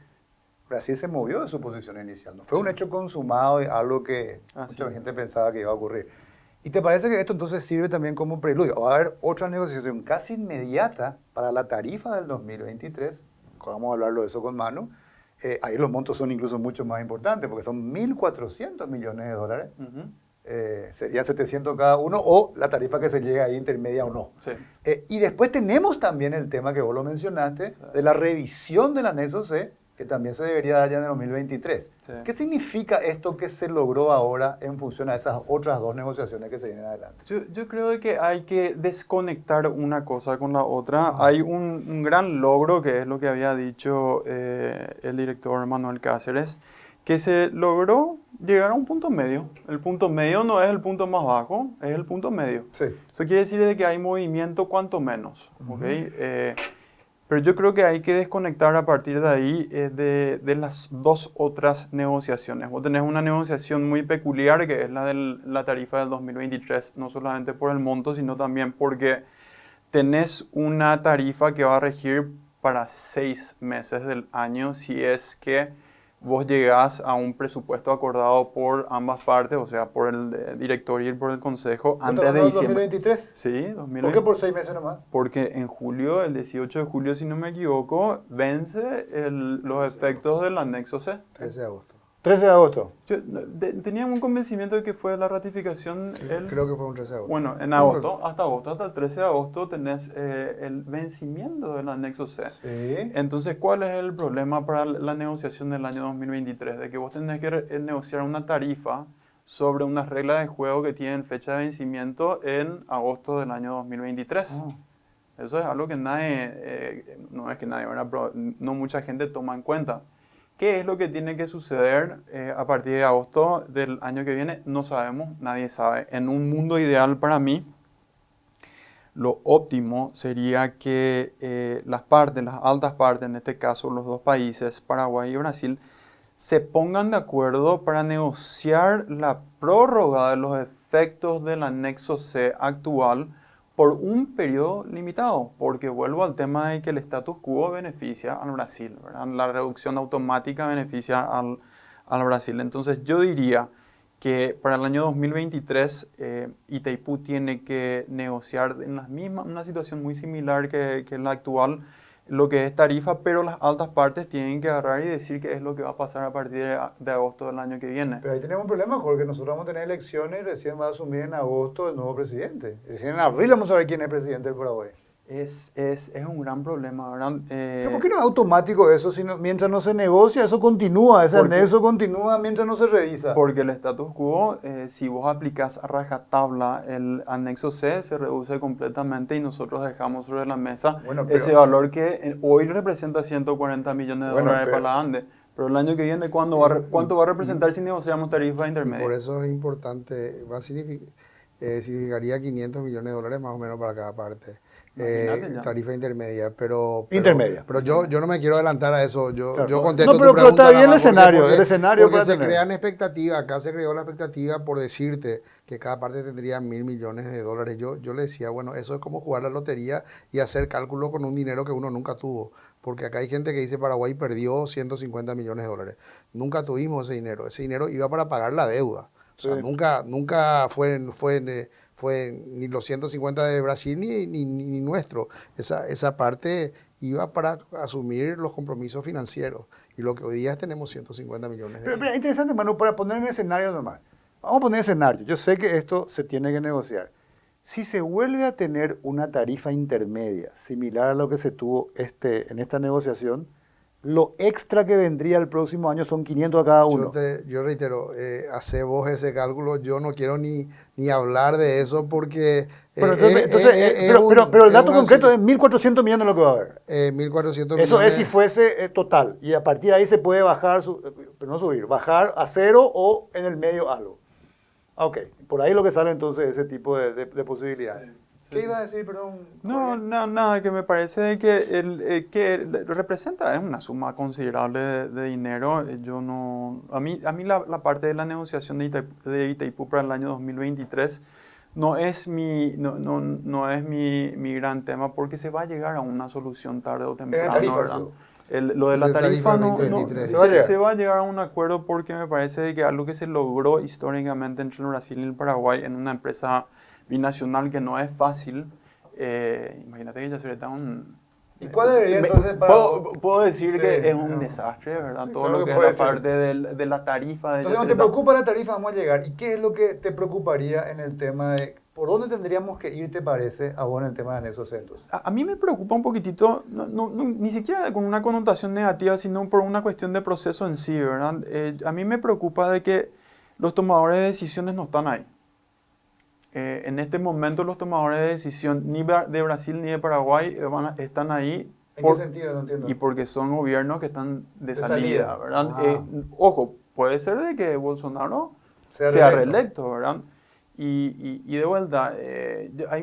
Brasil se movió de su posición inicial. No fue un hecho consumado, algo que mucha gente pensaba que iba a ocurrir. ¿Y te parece que esto entonces sirve también como preludio? Va a haber otra negociación casi inmediata para la tarifa del 2023. Vamos a hablarlo de eso con Manu. Ahí los montos son incluso mucho más importantes, porque son 1.400 millones de dólares. Serían 700 cada uno, o la tarifa que se llega ahí intermedia o no. Sí. Y después tenemos también el tema que vos lo mencionaste, de la revisión del anexo C, que también se debería dar ya en el 2023. Sí. ¿Qué significa esto que se logró ahora en función a esas otras 2 negociaciones que se vienen adelante? Yo creo que hay que desconectar una cosa con la otra. Hay un gran logro, que es lo que había dicho el director Manuel Cáceres, que se logró llegar a un punto medio. El punto medio no es el punto más bajo, es el punto medio. Sí. Eso quiere decir de que hay movimiento cuanto menos. ¿Okay? Pero yo creo que hay que desconectar a partir de ahí de las 2 otras negociaciones. Vos tenés una negociación muy peculiar, que es la de la tarifa del 2023, no solamente por el monto, sino también porque tenés una tarifa que va a regir para 6 meses del año, si es que vos llegás a un presupuesto acordado por ambas partes, o sea, por el directorio y por el consejo, antes de ¿Estamos diciembre. en 2023? Sí, ¿Por 2020. qué por 6 meses nomás? Porque en julio, el 18 de julio, si no me equivoco, vence los efectos del anexo C. 13 de agosto. 13 de agosto. Yo tenía un convencimiento de que fue la ratificación Creo que fue un 13 de agosto. Bueno, en agosto, hasta el 13 de agosto tenés el vencimiento del anexo C. Sí. Entonces, ¿cuál es el problema para la negociación del año 2023? De que vos tenés que negociar una tarifa sobre unas reglas de juego que tienen fecha de vencimiento en agosto del año 2023. Eso es algo que nadie, no es que nadie, ¿verdad? Pero no mucha gente toma en cuenta. ¿Qué es lo que tiene que suceder a partir de agosto del año que viene? No sabemos, nadie sabe. En un mundo ideal para mí, lo óptimo sería que las altas partes, en este caso los dos países, Paraguay y Brasil, se pongan de acuerdo para negociar la prórroga de los efectos del anexo C actual por un periodo limitado, porque vuelvo al tema de que el status quo beneficia al Brasil, ¿verdad? La reducción automática beneficia al Brasil. Entonces yo diría que para el año 2023 Itaipú tiene que negociar en una situación muy similar que la actual, lo que es tarifa, pero las altas partes tienen que agarrar y decir qué es lo que va a pasar a partir de agosto del año que viene. Pero ahí tenemos un problema, Jorge. Nosotros vamos a tener elecciones y recién va a asumir en agosto el nuevo presidente. Recién en abril vamos a ver quién es presidente del Paraguay. Es un gran problema, ¿verdad? ¿Pero por qué no es automático eso? Mientras no se negocia, eso continúa, ese anexo continúa mientras no se revisa. Porque el status quo, si vos aplicás a rajatabla el anexo C, se reduce completamente y nosotros dejamos sobre la mesa ese valor que hoy representa 140 millones de dólares para la ANDE. Pero el año que viene, ¿cuánto va a representar si negociamos tarifas intermedias? Y por eso es importante, significaría 500 millones de dólares más o menos para cada parte. Tarifa intermedia, pero yo no me quiero adelantar a eso. Yo contesto tu pregunta. Pero está bien el escenario porque se crean expectativas. Acá se creó la expectativa por decirte que cada parte tendría 1.000 millones de dólares. Yo le decía, bueno, eso es como jugar la lotería y hacer cálculo con un dinero que uno nunca tuvo. Porque acá hay gente que dice Paraguay perdió 150 millones de dólares. Nunca tuvimos ese dinero. Ese dinero iba para pagar la deuda. O sea, nunca fue ni los 150 de Brasil ni nuestro. Esa parte iba para asumir los compromisos financieros. Y lo que hoy día tenemos 150 millones de Pero es interesante, Manu, para poner en escenario normal. Vamos a poner escenario. Yo sé que esto se tiene que negociar. Si se vuelve a tener una tarifa intermedia similar a lo que se tuvo en esta negociación, lo extra que vendría el próximo año son 500 a cada uno. Yo reitero, hace vos ese cálculo, yo no quiero ni hablar de eso porque... Pero el dato concreto es 1.400 millones lo que va a haber. 1.400 millones. Eso es si fuese total. Y a partir de ahí se puede bajar, pero no subir, bajar a cero o en el medio algo. Ok, por ahí lo que sale entonces ese tipo de posibilidades. ¿Qué iba a decir, perdón? No, nada, que me parece que representa es una suma considerable de dinero. A mí la parte de la negociación de Itaipú para el año 2023 no es mi gran tema porque se va a llegar a una solución tarde o temprano. Lo de la tarifa se va a llegar a un acuerdo porque me parece que algo que se logró históricamente entre el Brasil y el Paraguay en una empresa binacional que no es fácil. Imagínate que ya se le da un... ¿Y cuál debería ser puedo decir que es un desastre, ¿verdad? Sí, todo lo que es la parte de la tarifa. Entonces, no te preocupa la tarifa, vamos a llegar. ¿Y qué es lo que te preocuparía en el tema de... ¿Por dónde tendríamos que ir, te parece, a vos en el tema de anexos centros? A mí me preocupa un poquitito, ni siquiera con una connotación negativa, sino por una cuestión de proceso en sí, ¿verdad? A mí me preocupa de que los tomadores de decisiones no están ahí. En este momento los tomadores de decisión ni de Brasil ni de Paraguay están ahí. ¿En qué sentido? No entiendo. Y porque son gobiernos que están de salida, ¿verdad? Ojo, puede ser de que Bolsonaro sea reelecto, ¿verdad? Y de vuelta, hay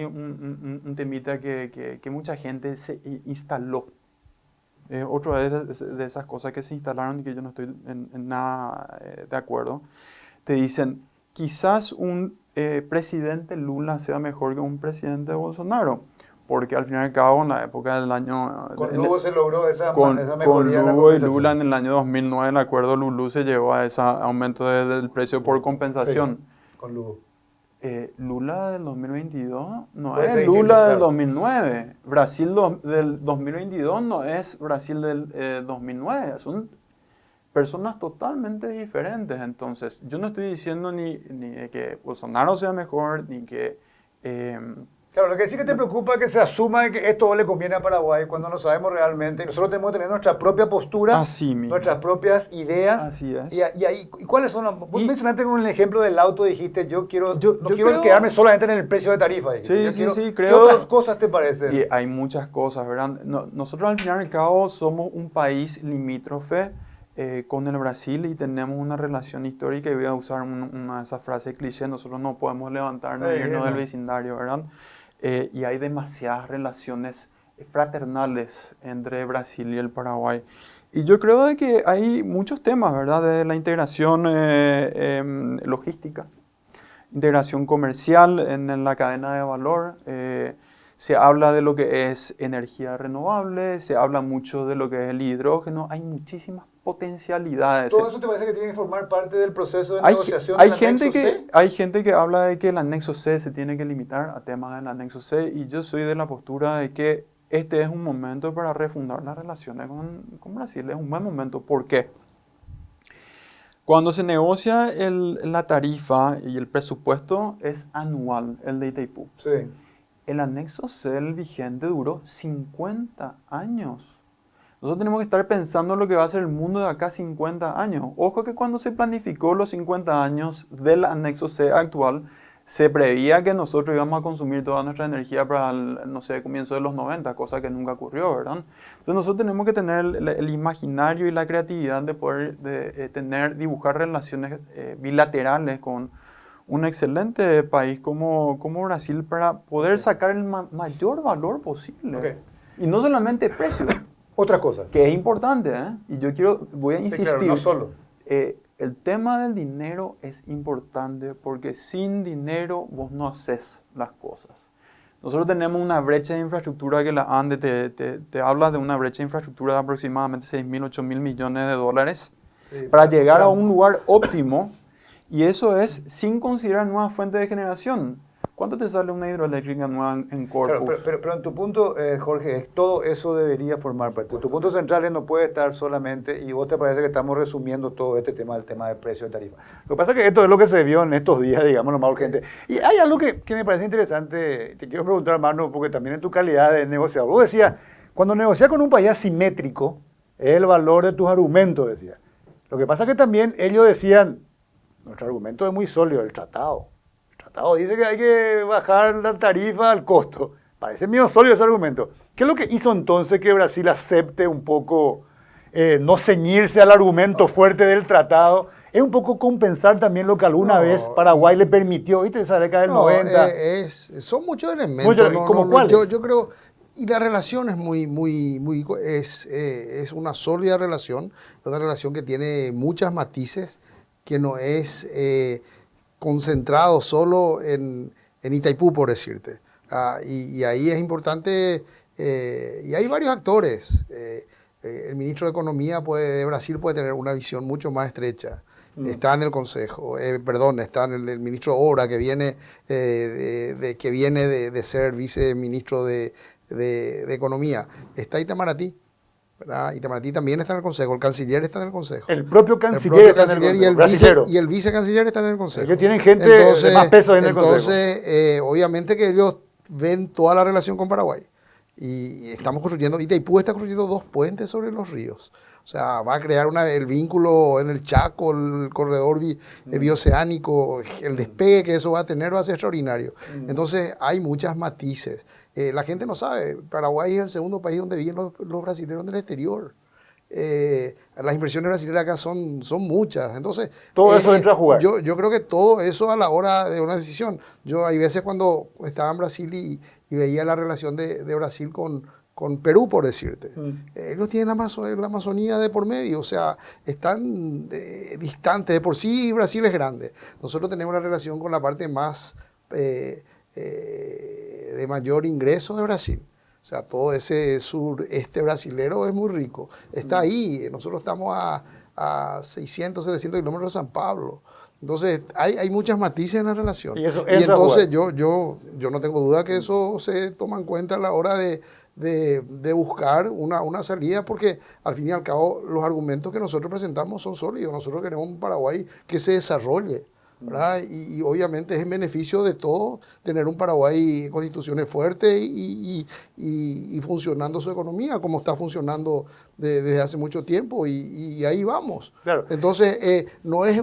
un temita que mucha gente se instaló. Otra de esas cosas que se instalaron y que yo no estoy en nada de acuerdo. Te dicen, quizás un presidente Lula sea mejor que un presidente Bolsonaro. porque al fin y al cabo en la época del año... Con Lugo se logró esa con mejoría en la Lugo y compensación. Lula en el año 2009, el acuerdo Lulú se llevó a ese aumento del precio por compensación. Sí, con Lugo. Lula del 2022 no Puede es ser Lula distinto, del claro. 2009. Brasil del 2022 no es Brasil del 2009. Son personas totalmente diferentes. Entonces, yo no estoy diciendo ni de que Bolsonaro sea mejor, ni que... Claro, lo que sí que te preocupa es que se asuma que esto le conviene a Paraguay cuando no sabemos realmente. Nosotros tenemos que tener nuestra propia postura, Así mismo. nuestras propias ideas. Así es. ¿Y cuáles son? Vos Y- mencionaste con el ejemplo del auto, dijiste, no quiero creo- quedarme solamente en el precio de tarifa. Dijiste. Sí, sí, ¿Qué creo- otras cosas te parecen? Y hay muchas cosas, ¿verdad? Nosotros al final y al cabo somos un país limítrofe con el Brasil y tenemos una relación histórica, y voy a usar una de esas frases cliché: nosotros no podemos levantarnos e irnos del vecindario, ¿verdad? Y hay demasiadas relaciones fraternales entre Brasil y el Paraguay. Y yo creo de que hay muchos temas, ¿verdad? De la integración logística, integración comercial en la cadena de valor. Se habla de lo que es energía renovable, se habla mucho de lo que es el hidrógeno. Hay muchísimas potencialidades. ¿Todo eso te parece que tiene que formar parte del proceso de Hay, negociación hay del gente anexo C? hay gente que habla de que el anexo C se tiene que limitar a temas del anexo C, y yo soy de la postura de que este es un momento para refundar las relaciones con Brasil. Es un buen momento. ¿Por qué? Cuando se negocia la tarifa y el presupuesto es anual, el de Itaipú. Sí. El anexo C, el vigente, duró 50 años. Nosotros tenemos que estar pensando en lo que va a ser el mundo de acá a 50 años. Ojo que cuando se planificó los 50 años del anexo C actual, se preveía que nosotros íbamos a consumir toda nuestra energía para el, no sé, comienzo de los 90, cosa que nunca ocurrió, ¿verdad? Entonces nosotros tenemos que tener el imaginario y la creatividad de poder dibujar relaciones bilaterales con un excelente país como Brasil para poder sacar el mayor valor posible. Ok. Y no solamente precio, Otras cosas. que es importante, ¿eh? Y voy a Sí, insistir. claro, no solo. El tema del dinero es importante porque sin dinero vos no haces las cosas. Nosotros tenemos una brecha de infraestructura que la ANDE te habla de una brecha de infraestructura de aproximadamente 6.000, 8.000 millones de dólares Sí, para llegar a un lugar óptimo, y eso es sin considerar nuevas fuentes de generación. ¿Cuánto te sale una hidroeléctrica nueva en Corpus? Claro, pero en tu punto, Jorge, todo eso debería formar parte. Tu punto central es no puede estar solamente, y vos te parece que estamos resumiendo todo este tema, el tema de precio de tarifa. Lo que pasa es que esto es lo que se vio en estos días, digamos, lo más urgente. Y hay algo que me parece interesante, te quiero preguntar, Manu, porque también en tu calidad de negociador, vos decías, cuando negocias con un país asimétrico, es el valor de tus argumentos, decías. Lo que pasa es que también ellos decían, nuestro argumento es muy sólido, el tratado. El tratado dice que hay que bajar la tarifa al costo. Parece medio sólido ese argumento. ¿Qué es lo que hizo entonces que Brasil acepte un poco no ceñirse al argumento fuerte del tratado? Es un poco compensar también lo que alguna vez Paraguay le permitió, ¿viste? Esa década del 90. Son muchos elementos. ¿Cómo cuáles? Yo creo, y la relación es es una sólida relación, una relación que tiene muchas matices, que no es concentrado solo en Itaipú, por decirte. Y ahí es importante, y hay varios actores. El ministro de Economía de Brasil puede tener una visión mucho más estrecha. Está en el Consejo, está en el ministro Obra, que viene de ser viceministro de Economía. Está Itamaraty, ¿verdad? Itamaraty también está en el Consejo, el canciller está en el Consejo. El propio canciller está en el Consejo, y el vicecanciller está en el Consejo. Ellos tienen gente de más peso en el Consejo. Entonces, obviamente que ellos ven toda la relación con Paraguay. Y estamos construyendo, Itaipú está construyendo 2 puentes sobre los ríos. O sea, va a crear el vínculo en el Chaco, el corredor bioceánico, el despegue que eso va a tener va a ser extraordinario. Entonces, hay muchas matices. La gente no sabe, Paraguay es el segundo país donde viven los brasileños del exterior. Las inversiones brasileñas acá son muchas. Entonces, todo eso entra a jugar. Yo creo que todo eso a la hora de una decisión. Yo hay veces cuando estaba en Brasil y veía la relación de Brasil con Perú, por decirte. Ellos tienen la Amazonía de por medio, o sea, están distantes. De por sí Brasil es grande. Nosotros tenemos una relación con la parte más de mayor ingreso de Brasil. O sea, todo ese sureste brasilero es muy rico. Está ahí. Nosotros estamos a 600, 700 kilómetros de San Pablo. Entonces, hay muchas matices en la relación. Y eso Y entra a entonces jugar. yo no tengo duda que eso se toma en cuenta a la hora de buscar una salida, porque al fin y al cabo los argumentos que nosotros presentamos son sólidos. Nosotros queremos un Paraguay que se desarrolle, ¿verdad? Y obviamente es en beneficio de todos tener un Paraguay con instituciones fuertes y funcionando su economía como está funcionando desde hace mucho tiempo, y ahí vamos. Claro. Entonces, no es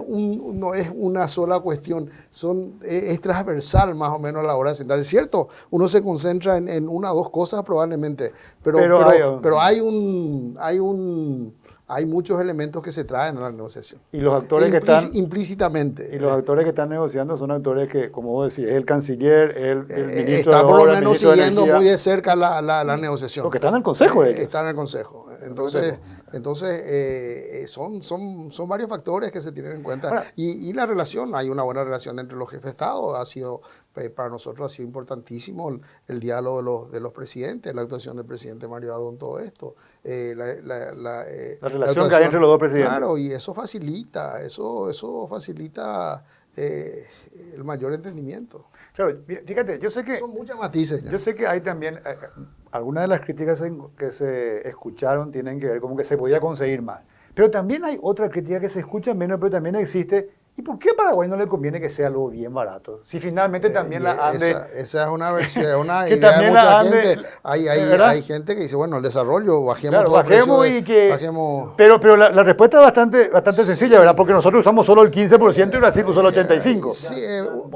una sola cuestión, es transversal más o menos a la hora de sentar. Es cierto, uno se concentra en una o dos cosas probablemente, pero hay muchos elementos que se traen a la negociación. Y los actores que están... Implícitamente. Y los actores que están negociando son actores que, como vos decís, es el canciller, el ministro está de por lo Obras, menos ministro de siguiendo Energía. muy de cerca la negociación. Porque están en el consejo ellos. Está en el consejo. Entonces son varios factores que se tienen en cuenta. Ahora, Y la relación, hay una buena relación entre los jefes de Estado. Para nosotros ha sido importantísimo el diálogo de los presidentes, la actuación del presidente Mario Abdo en todo esto. La relación que hay entre los dos presidentes. Claro, y eso facilita el mayor entendimiento. Claro, mira, fíjate, yo sé que... Son muchas matices. Yo sé que hay también, algunas de las críticas que se escucharon tienen que ver como que se podía conseguir más. Pero también hay otra crítica que se escucha menos, pero también existe. ¿Y por qué a Paraguay no le conviene que sea algo bien barato? Si finalmente también la ANDE... Esa es una versión, una que idea de también mucha la ANDE, gente. ¿verdad? Hay gente que dice, bueno, el desarrollo, bajemos Claro, todo el precio bajemos de- y que... bajemos- Pero la respuesta es bastante sencilla, ¿verdad? Porque nosotros usamos solo el 15% y Brasil usó el 85%. Sí,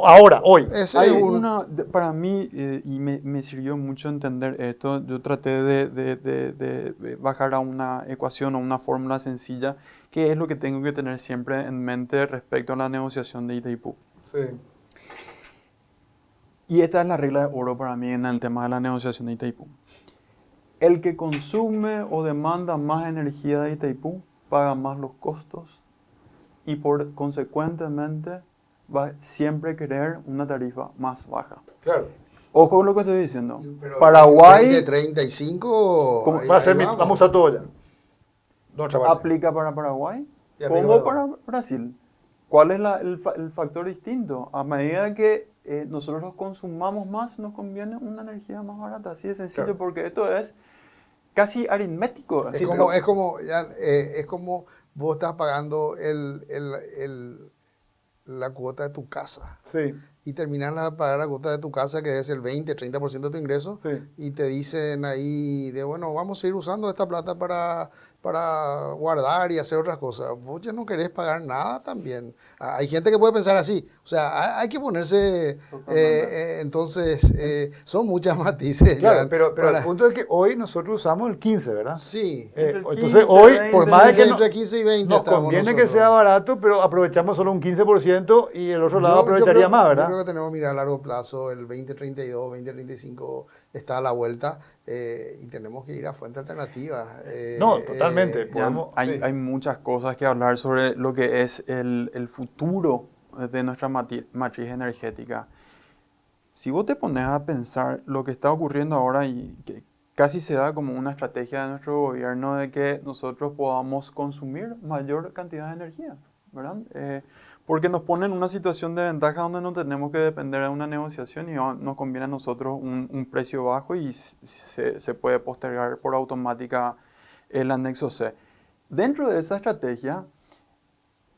Ahora, hoy. ese Hay es un- para mí, y me sirvió mucho entender esto, yo traté de bajar a una ecuación o una fórmula sencilla, que es lo que tengo que tener siempre en mente respecto a la negociación de Itaipú. Sí. Y esta es la regla de oro para mí en el tema de la negociación de Itaipú. El que consume o demanda más energía de Itaipú paga más los costos y consecuentemente va a siempre querer una tarifa más baja. Claro. Ojo con lo que estoy diciendo. pero Paraguay 35, ¿Cómo? ahí- Va a ser ahí vamos a todo ya. No, chaval. aplica para Paraguay Y aplica como para para Brasil. ¿Cuál es el factor distinto? A medida que nosotros consumamos más, nos conviene una energía más barata. Así de sencillo, Claro. porque esto es casi aritmético. Es Así, como, pero- es como vos estás pagando la cuota de tu casa Sí. y terminas de pagar la cuota de tu casa, que es el 20-30% de tu ingreso, Sí. y te dicen ahí bueno, vamos a ir usando esta plata para guardar y hacer otras cosas. Vos ya no querés pagar nada también. Hay gente que puede pensar así. O sea, hay que ponerse... entonces, son muchas matices. Claro, ya, pero para- el punto es que hoy nosotros usamos el 15, ¿verdad? Sí. Entre el Entonces 15, hoy, 20, por más de que entre 15 y 20 nos estamos conviene que nosotros. sea barato, pero aprovechamos solo un 15% y el otro lado Yo aprovecharía creo- más, Yo ¿verdad? creo que tenemos que mirar a largo plazo. El 2032, 2035 está a la vuelta, y tenemos que ir a fuentes alternativas. No, totalmente. Ya, Podemos- sí. hay muchas cosas que hablar sobre lo que es el futuro de nuestra matriz energética. Si vos te pones a pensar lo que está ocurriendo ahora y que casi se da como una estrategia de nuestro gobierno de que nosotros podamos consumir mayor cantidad de energía, ¿verdad? Porque nos pone en una situación de ventaja donde no tenemos que depender de una negociación y nos conviene a nosotros un precio bajo y se puede postergar por automática el anexo C. Dentro de esa estrategia,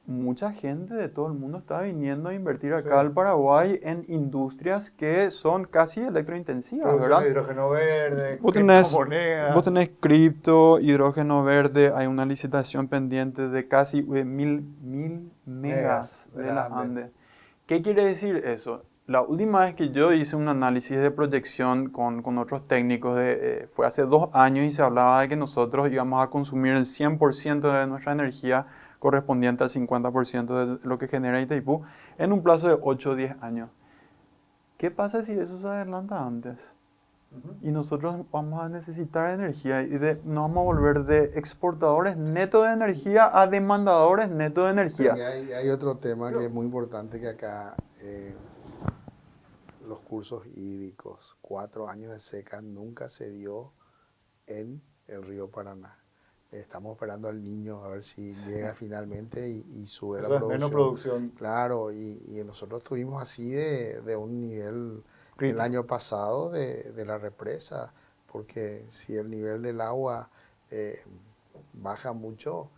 mucha gente de todo el mundo está viniendo a invertir acá al Paraguay en industrias que son casi electrointensivas, Producción ¿verdad? de hidrógeno verde, Vos tenés, criptomonedas. vos tenés cripto, hidrógeno verde, hay una licitación pendiente de casi 1000 megas de la Ande. ¿Qué quiere decir eso? La última vez que yo hice un análisis de proyección con otros técnicos, fue hace 2 años y se hablaba de que nosotros íbamos a consumir el 100% de nuestra energía correspondiente al 50% de lo que genera Itaipú en un plazo de 8 o 10 años. ¿Qué pasa si eso se adelanta antes? Y nosotros vamos a necesitar energía y nos vamos a volver de exportadores netos de energía a demandadores netos de energía. Y hay otro tema que es muy importante que acá los cursos hídricos, 4 años de seca, nunca se dio en el río Paraná. Estamos esperando al Niño a ver si llega finalmente y sube la Eso es producción. menos producción. Claro, y nosotros estuvimos así de un nivel Crítico. el año pasado de la represa, porque si el nivel del agua baja mucho,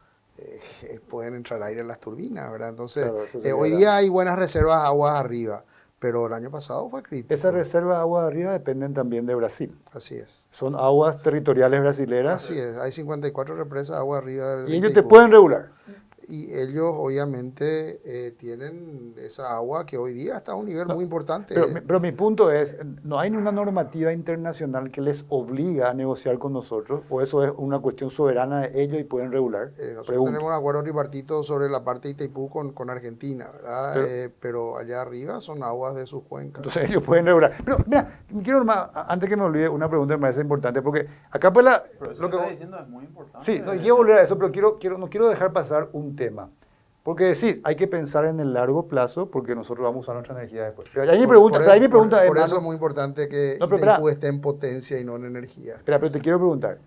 pueden entrar aire en las turbinas, ¿verdad? Entonces, Claro, eso sería hoy día hay buenas reservas de aguas arriba, pero el año pasado fue crítico. Esas reservas de agua de arriba dependen también de Brasil. Así es. Son aguas territoriales brasileras. Así es, hay 54 represas de agua arriba del Y ellos te Itaipú. pueden regular. Y ellos obviamente tienen esa agua que hoy día está a un nivel muy importante. Pero mi punto es, no hay ninguna normativa internacional que les obliga a negociar con nosotros, o eso es una cuestión soberana de ellos y pueden regular. Nosotros Pregunto. tenemos un acuerdo tripartito sobre la parte de Itaipú con Argentina, ¿verdad? Pero allá arriba son aguas de sus cuencas. Entonces ellos pueden regular. Pero mira, quiero nomás, antes que me olvide, una pregunta que me parece importante, porque acá pues Pero eso lo que que está diciendo es muy importante. sí, no, quiero volver a eso, pero no quiero dejar pasar un tema. Porque sí, hay que pensar en el largo plazo, porque nosotros vamos a usar nuestra energía después. Pero ahí mi pregunta, por eso es muy importante que No, pero Itaipú espera. esté en potencia y no en energía. Espera, pero te quiero preguntar.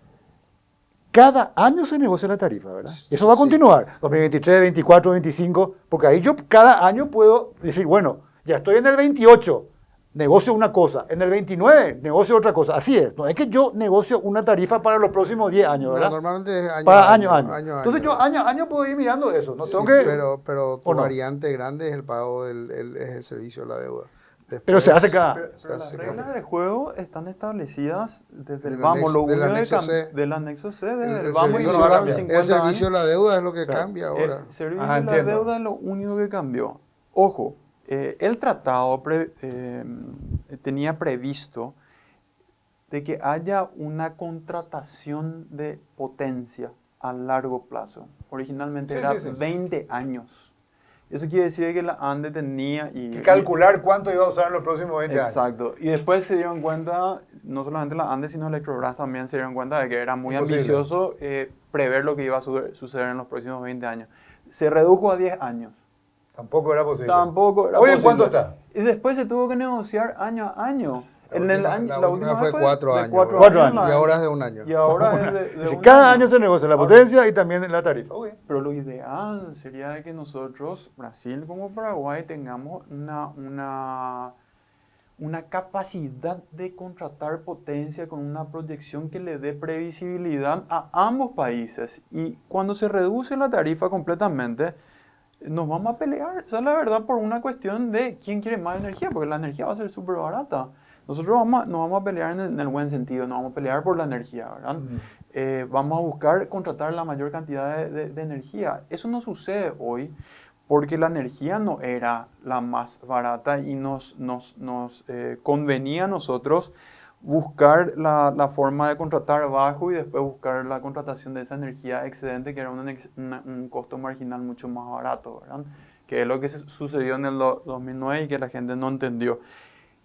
Cada año se negocia la tarifa, ¿verdad? Y eso va a Sí. continuar, 2023, 24, 25, porque ahí yo cada año puedo decir, bueno, ya estoy en el 28, negocio una cosa, en el 29 negocio otra cosa. Así es, no es que yo negocio una tarifa para los próximos 10 años, No, ¿verdad? normalmente es año Para a año, año. año. Entonces yo año a año puedo ir mirando eso, no Sí, tengo que... pero tu ¿o no? variante grande es el pago es el servicio de la deuda. Pero se hace Después- cada... Pero Se las hace reglas como- de juego están establecidas desde el Del vamos, anexo- lo del único de anexo C. del anexo C, desde el El vamos y servicio duraron no cambia. 50 El servicio de años. la deuda es lo que Claro. cambia ahora. El servicio Ajá, de la entiendo. deuda es lo único que cambió. Ojo, el tratado tenía previsto de que haya una contratación de potencia a largo plazo. Originalmente Sí, era sí, sí. 20 años. Eso quiere decir que la ANDE tenía... Que calcular cuánto iba a usar en los próximos 20 años. Exacto. Y después se dieron cuenta, no solamente la ANDE, sino Electrobras también se dieron cuenta de que era muy Imposible. ambicioso prever lo que iba a suceder en los próximos 20 años. Se redujo a 10 años. Tampoco era posible. Tampoco era ¿Hoy en posible. cuánto está? Y después se tuvo que negociar año a año. La última fue 4 años. Cuatro años. Y ahora es de un año. Y ahora es de Si un cada año se negocia la potencia y también la tarifa. Ok. Pero lo ideal sería de que nosotros, Brasil como Paraguay, tengamos una capacidad de contratar potencia con una proyección que le dé previsibilidad a ambos países. Y cuando se reduce la tarifa completamente, nos vamos a pelear, esa es la verdad, por una cuestión de quién quiere más energía, porque la energía va a ser súper barata. Nosotros nos vamos a pelear en el buen sentido, nos vamos a pelear por la energía, ¿verdad? Vamos a buscar contratar la mayor cantidad de energía. Eso no sucede hoy porque la energía no era la más barata y nos convenía a nosotros buscar la forma de contratar bajo y después buscar la contratación de esa energía excedente, que era un costo marginal mucho más barato, ¿verdad? Que es lo que sucedió en el 2009 y que la gente no entendió.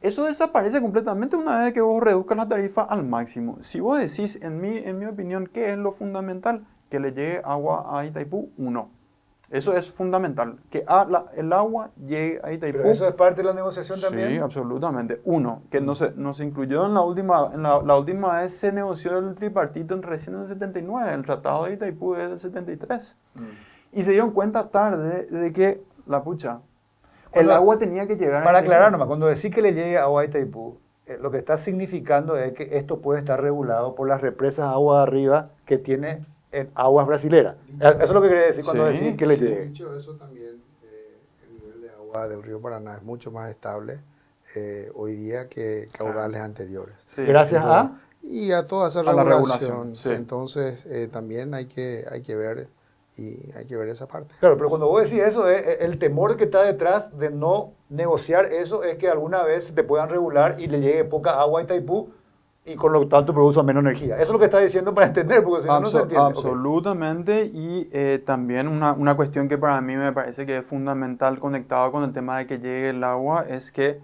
Eso desaparece completamente una vez que vos reduzcas la tarifa al máximo. Si vos decís, en mi opinión, ¿qué es lo fundamental? Que le llegue agua a Itaipú, uno. Eso es fundamental, que el agua llegue a Itaipú. Pero eso es parte de la negociación también. Sí, absolutamente. Uno, que no se incluyó en la última vez se negoció el tripartito recién en el 79, el Tratado de Itaipú es del 73. Y se dieron cuenta tarde de que, el agua tenía que llegar Para a Itaipú. aclarar nomás, cuando decís que le llegue agua a Itaipú, lo que está significando es que esto puede estar regulado por las represas de agua de arriba que tiene en aguas brasileras. Eso es lo que quería decir cuando Sí, decís que le Sí, llegue. dicho eso también, el nivel de agua del río Paraná es mucho más estable hoy día que caudales anteriores. Sí. Gracias a... Y a toda esa A la regulación. regulación, sí. Entonces, también hay que ver y hay que ver esa parte. Claro, pero cuando vos decís eso, el temor que está detrás de no negociar eso es que alguna vez te puedan regular y le llegue poca agua a Itaipú y con lo tanto produce menos energía. Eso es lo que está diciendo para entender, porque si no, no se entiende. Ok. Absolutamente, y también una cuestión que para mí me parece que es fundamental conectado con el tema de que llegue el agua es que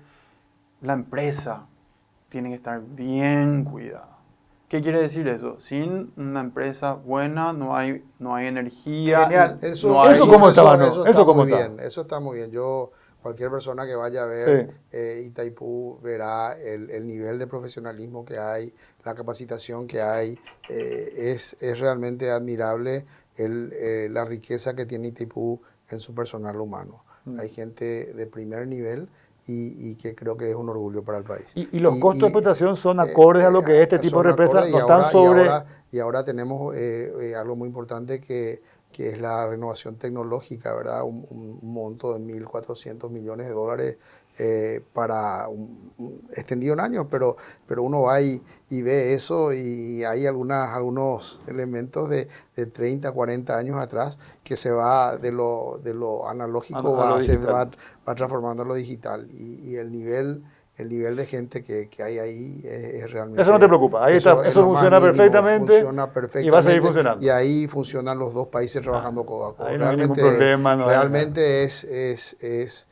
la empresa tiene que estar bien cuidada. ¿Qué quiere decir eso? Sin una empresa buena no hay energía. Genial. Eso cómo está, Manu? Eso Eso está cómo muy está. bien. Eso está muy bien. Yo Cualquier persona que vaya a ver Sí. Itaipú verá el nivel de profesionalismo que hay, la capacitación que hay. Es realmente admirable la riqueza que tiene Itaipú en su personal humano. Hay gente de primer nivel y que creo que es un orgullo para el país. Y los costos de Y, explotación son acordes a lo que este tipo de son represas acordes no están sobre... y ahora tenemos algo muy importante que es la renovación tecnológica, ¿verdad? Un monto de 1.400 millones de dólares para extendido en años, pero uno va y ve eso y hay algunos elementos de 30, 40 años atrás que se va de lo analógico, A lo va digital. transformando a lo digital y el nivel de gente que hay ahí es realmente... Eso no te preocupa, ahí está, es eso lo más funciona mínimo, perfectamente funciona y va a seguir perfectamente, funcionando. y ahí funcionan los dos países trabajando codo a codo. Ahí no hay ningún problema. No hay- Realmente es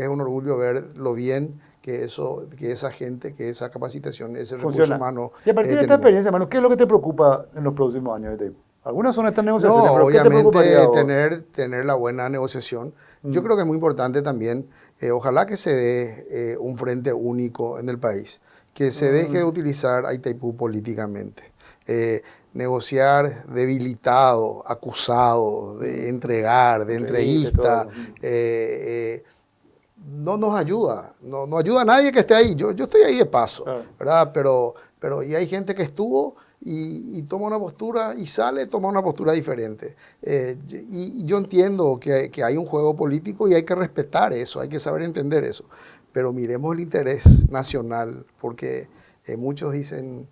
un orgullo ver lo bien que esa gente, que esa capacitación, ese recurso funciona. humano. Y a partir de esta tenemos. experiencia, hermano, ¿qué es lo que te preocupa en los próximos años de Itaipú? Algunas son estas negociaciones, No, pero ¿qué te preocuparía a obviamente vos? tener la buena negociación. Yo creo que es muy importante también, ojalá que se dé un frente único en el país, que se deje de utilizar a Itaipú políticamente. Negociar debilitado, acusado, de entregar, de Entreguista, entreguista, todo. no nos ayuda, no ayuda a nadie que esté ahí. Yo estoy ahí de paso, Claro. ¿verdad? Pero y hay gente que estuvo y toma una postura y sale, toma una postura diferente. Y yo entiendo que hay un juego político y hay que respetar eso, hay que saber entender eso. Pero miremos el interés nacional, porque muchos dicen...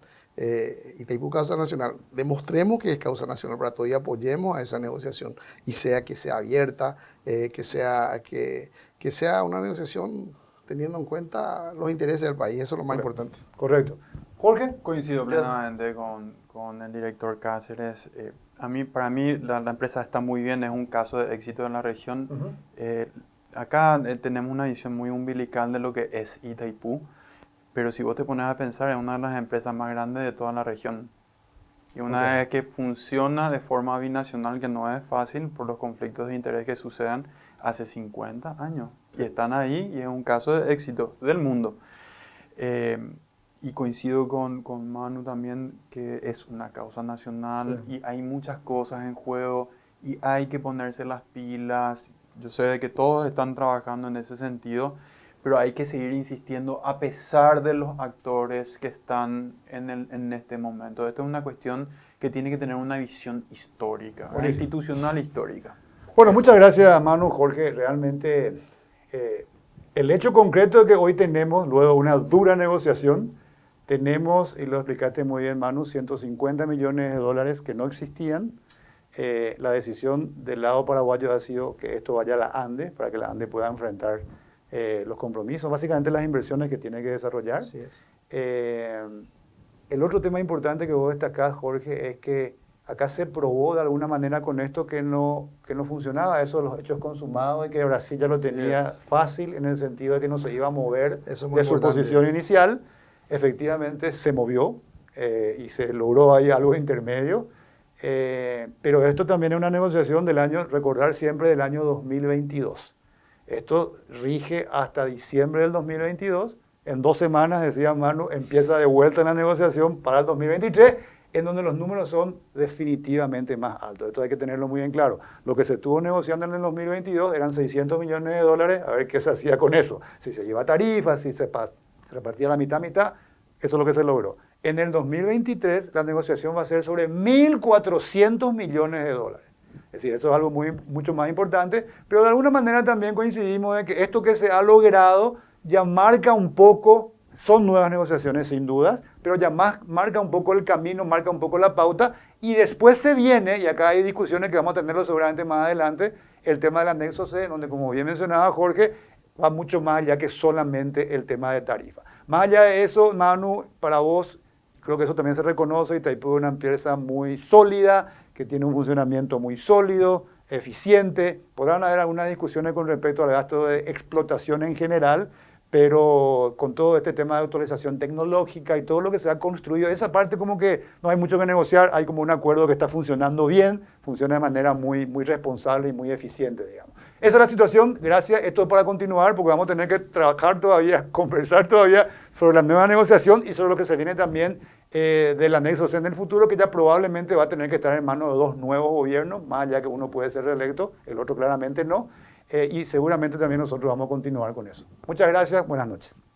Itaipú causa nacional, demostremos que es causa nacional para todo y apoyemos a esa negociación y que sea abierta, que sea una negociación teniendo en cuenta los intereses del país, eso es lo más importante. Correcto. Jorge. Coincido plenamente con el director Cáceres. Para mí la empresa está muy bien, es un caso de éxito en la región. Acá tenemos una visión muy umbilical de lo que es Itaipú, pero si vos te pones a pensar, es una de las empresas más grandes de toda la región. Y una vez que funciona de forma binacional, que no es fácil por los conflictos de interés que suceden hace 50 años. Y están ahí y es un caso de éxito del mundo. Y coincido con Manu también que es una causa nacional y hay muchas cosas en juego y hay que ponerse las pilas. Yo sé de que todos están trabajando en ese sentido, pero hay que seguir insistiendo a pesar de los actores que están en este momento. Esto es una cuestión que tiene que tener una visión histórica, una institucional histórica. Bueno, muchas gracias, Manu, Jorge. Realmente el hecho concreto de que hoy tenemos, luego de una dura negociación, tenemos, y lo explicaste muy bien, Manu, 150 millones de dólares que no existían. La decisión del lado paraguayo ha sido que esto vaya a la ANDE, para que la ANDE pueda enfrentar los compromisos, básicamente las inversiones que tiene que desarrollar. Así es. El otro tema importante que vos destacás, Jorge, es que acá se probó de alguna manera con esto que no funcionaba, eso de los hechos consumados y que Brasil ya lo tenía fácil en el sentido de que no se iba a mover de su posición inicial. Efectivamente se movió y se logró ahí algo intermedio, pero esto también es una negociación del año, recordar siempre del año 2022. Esto rige hasta diciembre del 2022. En 2 semanas, decía Manu, empieza de vuelta la negociación para el 2023, en donde los números son definitivamente más altos. Esto hay que tenerlo muy en claro. Lo que se estuvo negociando en el 2022 eran 600 millones de dólares, a ver qué se hacía con eso. Si se lleva tarifas, si se repartía la mitad, eso es lo que se logró. En el 2023 la negociación va a ser sobre 1.400 millones de dólares. Es decir, eso es algo mucho más importante, pero de alguna manera también coincidimos en que esto que se ha logrado ya marca un poco, son nuevas negociaciones sin dudas, pero ya marca un poco el camino, marca un poco la pauta, y después se viene, y acá hay discusiones que vamos a tenerlo seguramente más adelante, el tema del anexo C, donde como bien mencionaba Jorge, va mucho más allá que solamente el tema de tarifa. Más allá de eso, Manu, para vos, creo que eso también se reconoce, Itaipú es una empresa muy sólida, que tiene un funcionamiento muy sólido, eficiente. Podrán haber algunas discusiones con respecto al gasto de explotación en general, pero con todo este tema de autorización tecnológica y todo lo que se ha construido, esa parte como que no hay mucho que negociar, hay como un acuerdo que está funcionando bien, funciona de manera muy responsable y muy eficiente, digamos. esa es la situación. Gracias. Esto es para continuar porque vamos a tener que trabajar todavía, conversar todavía sobre la nueva negociación y sobre lo que se viene también del anexo C en el futuro, que ya probablemente va a tener que estar en manos de dos nuevos gobiernos, más allá que uno puede ser reelecto, el otro claramente no. Y seguramente también nosotros vamos a continuar con eso. Muchas gracias. Buenas noches.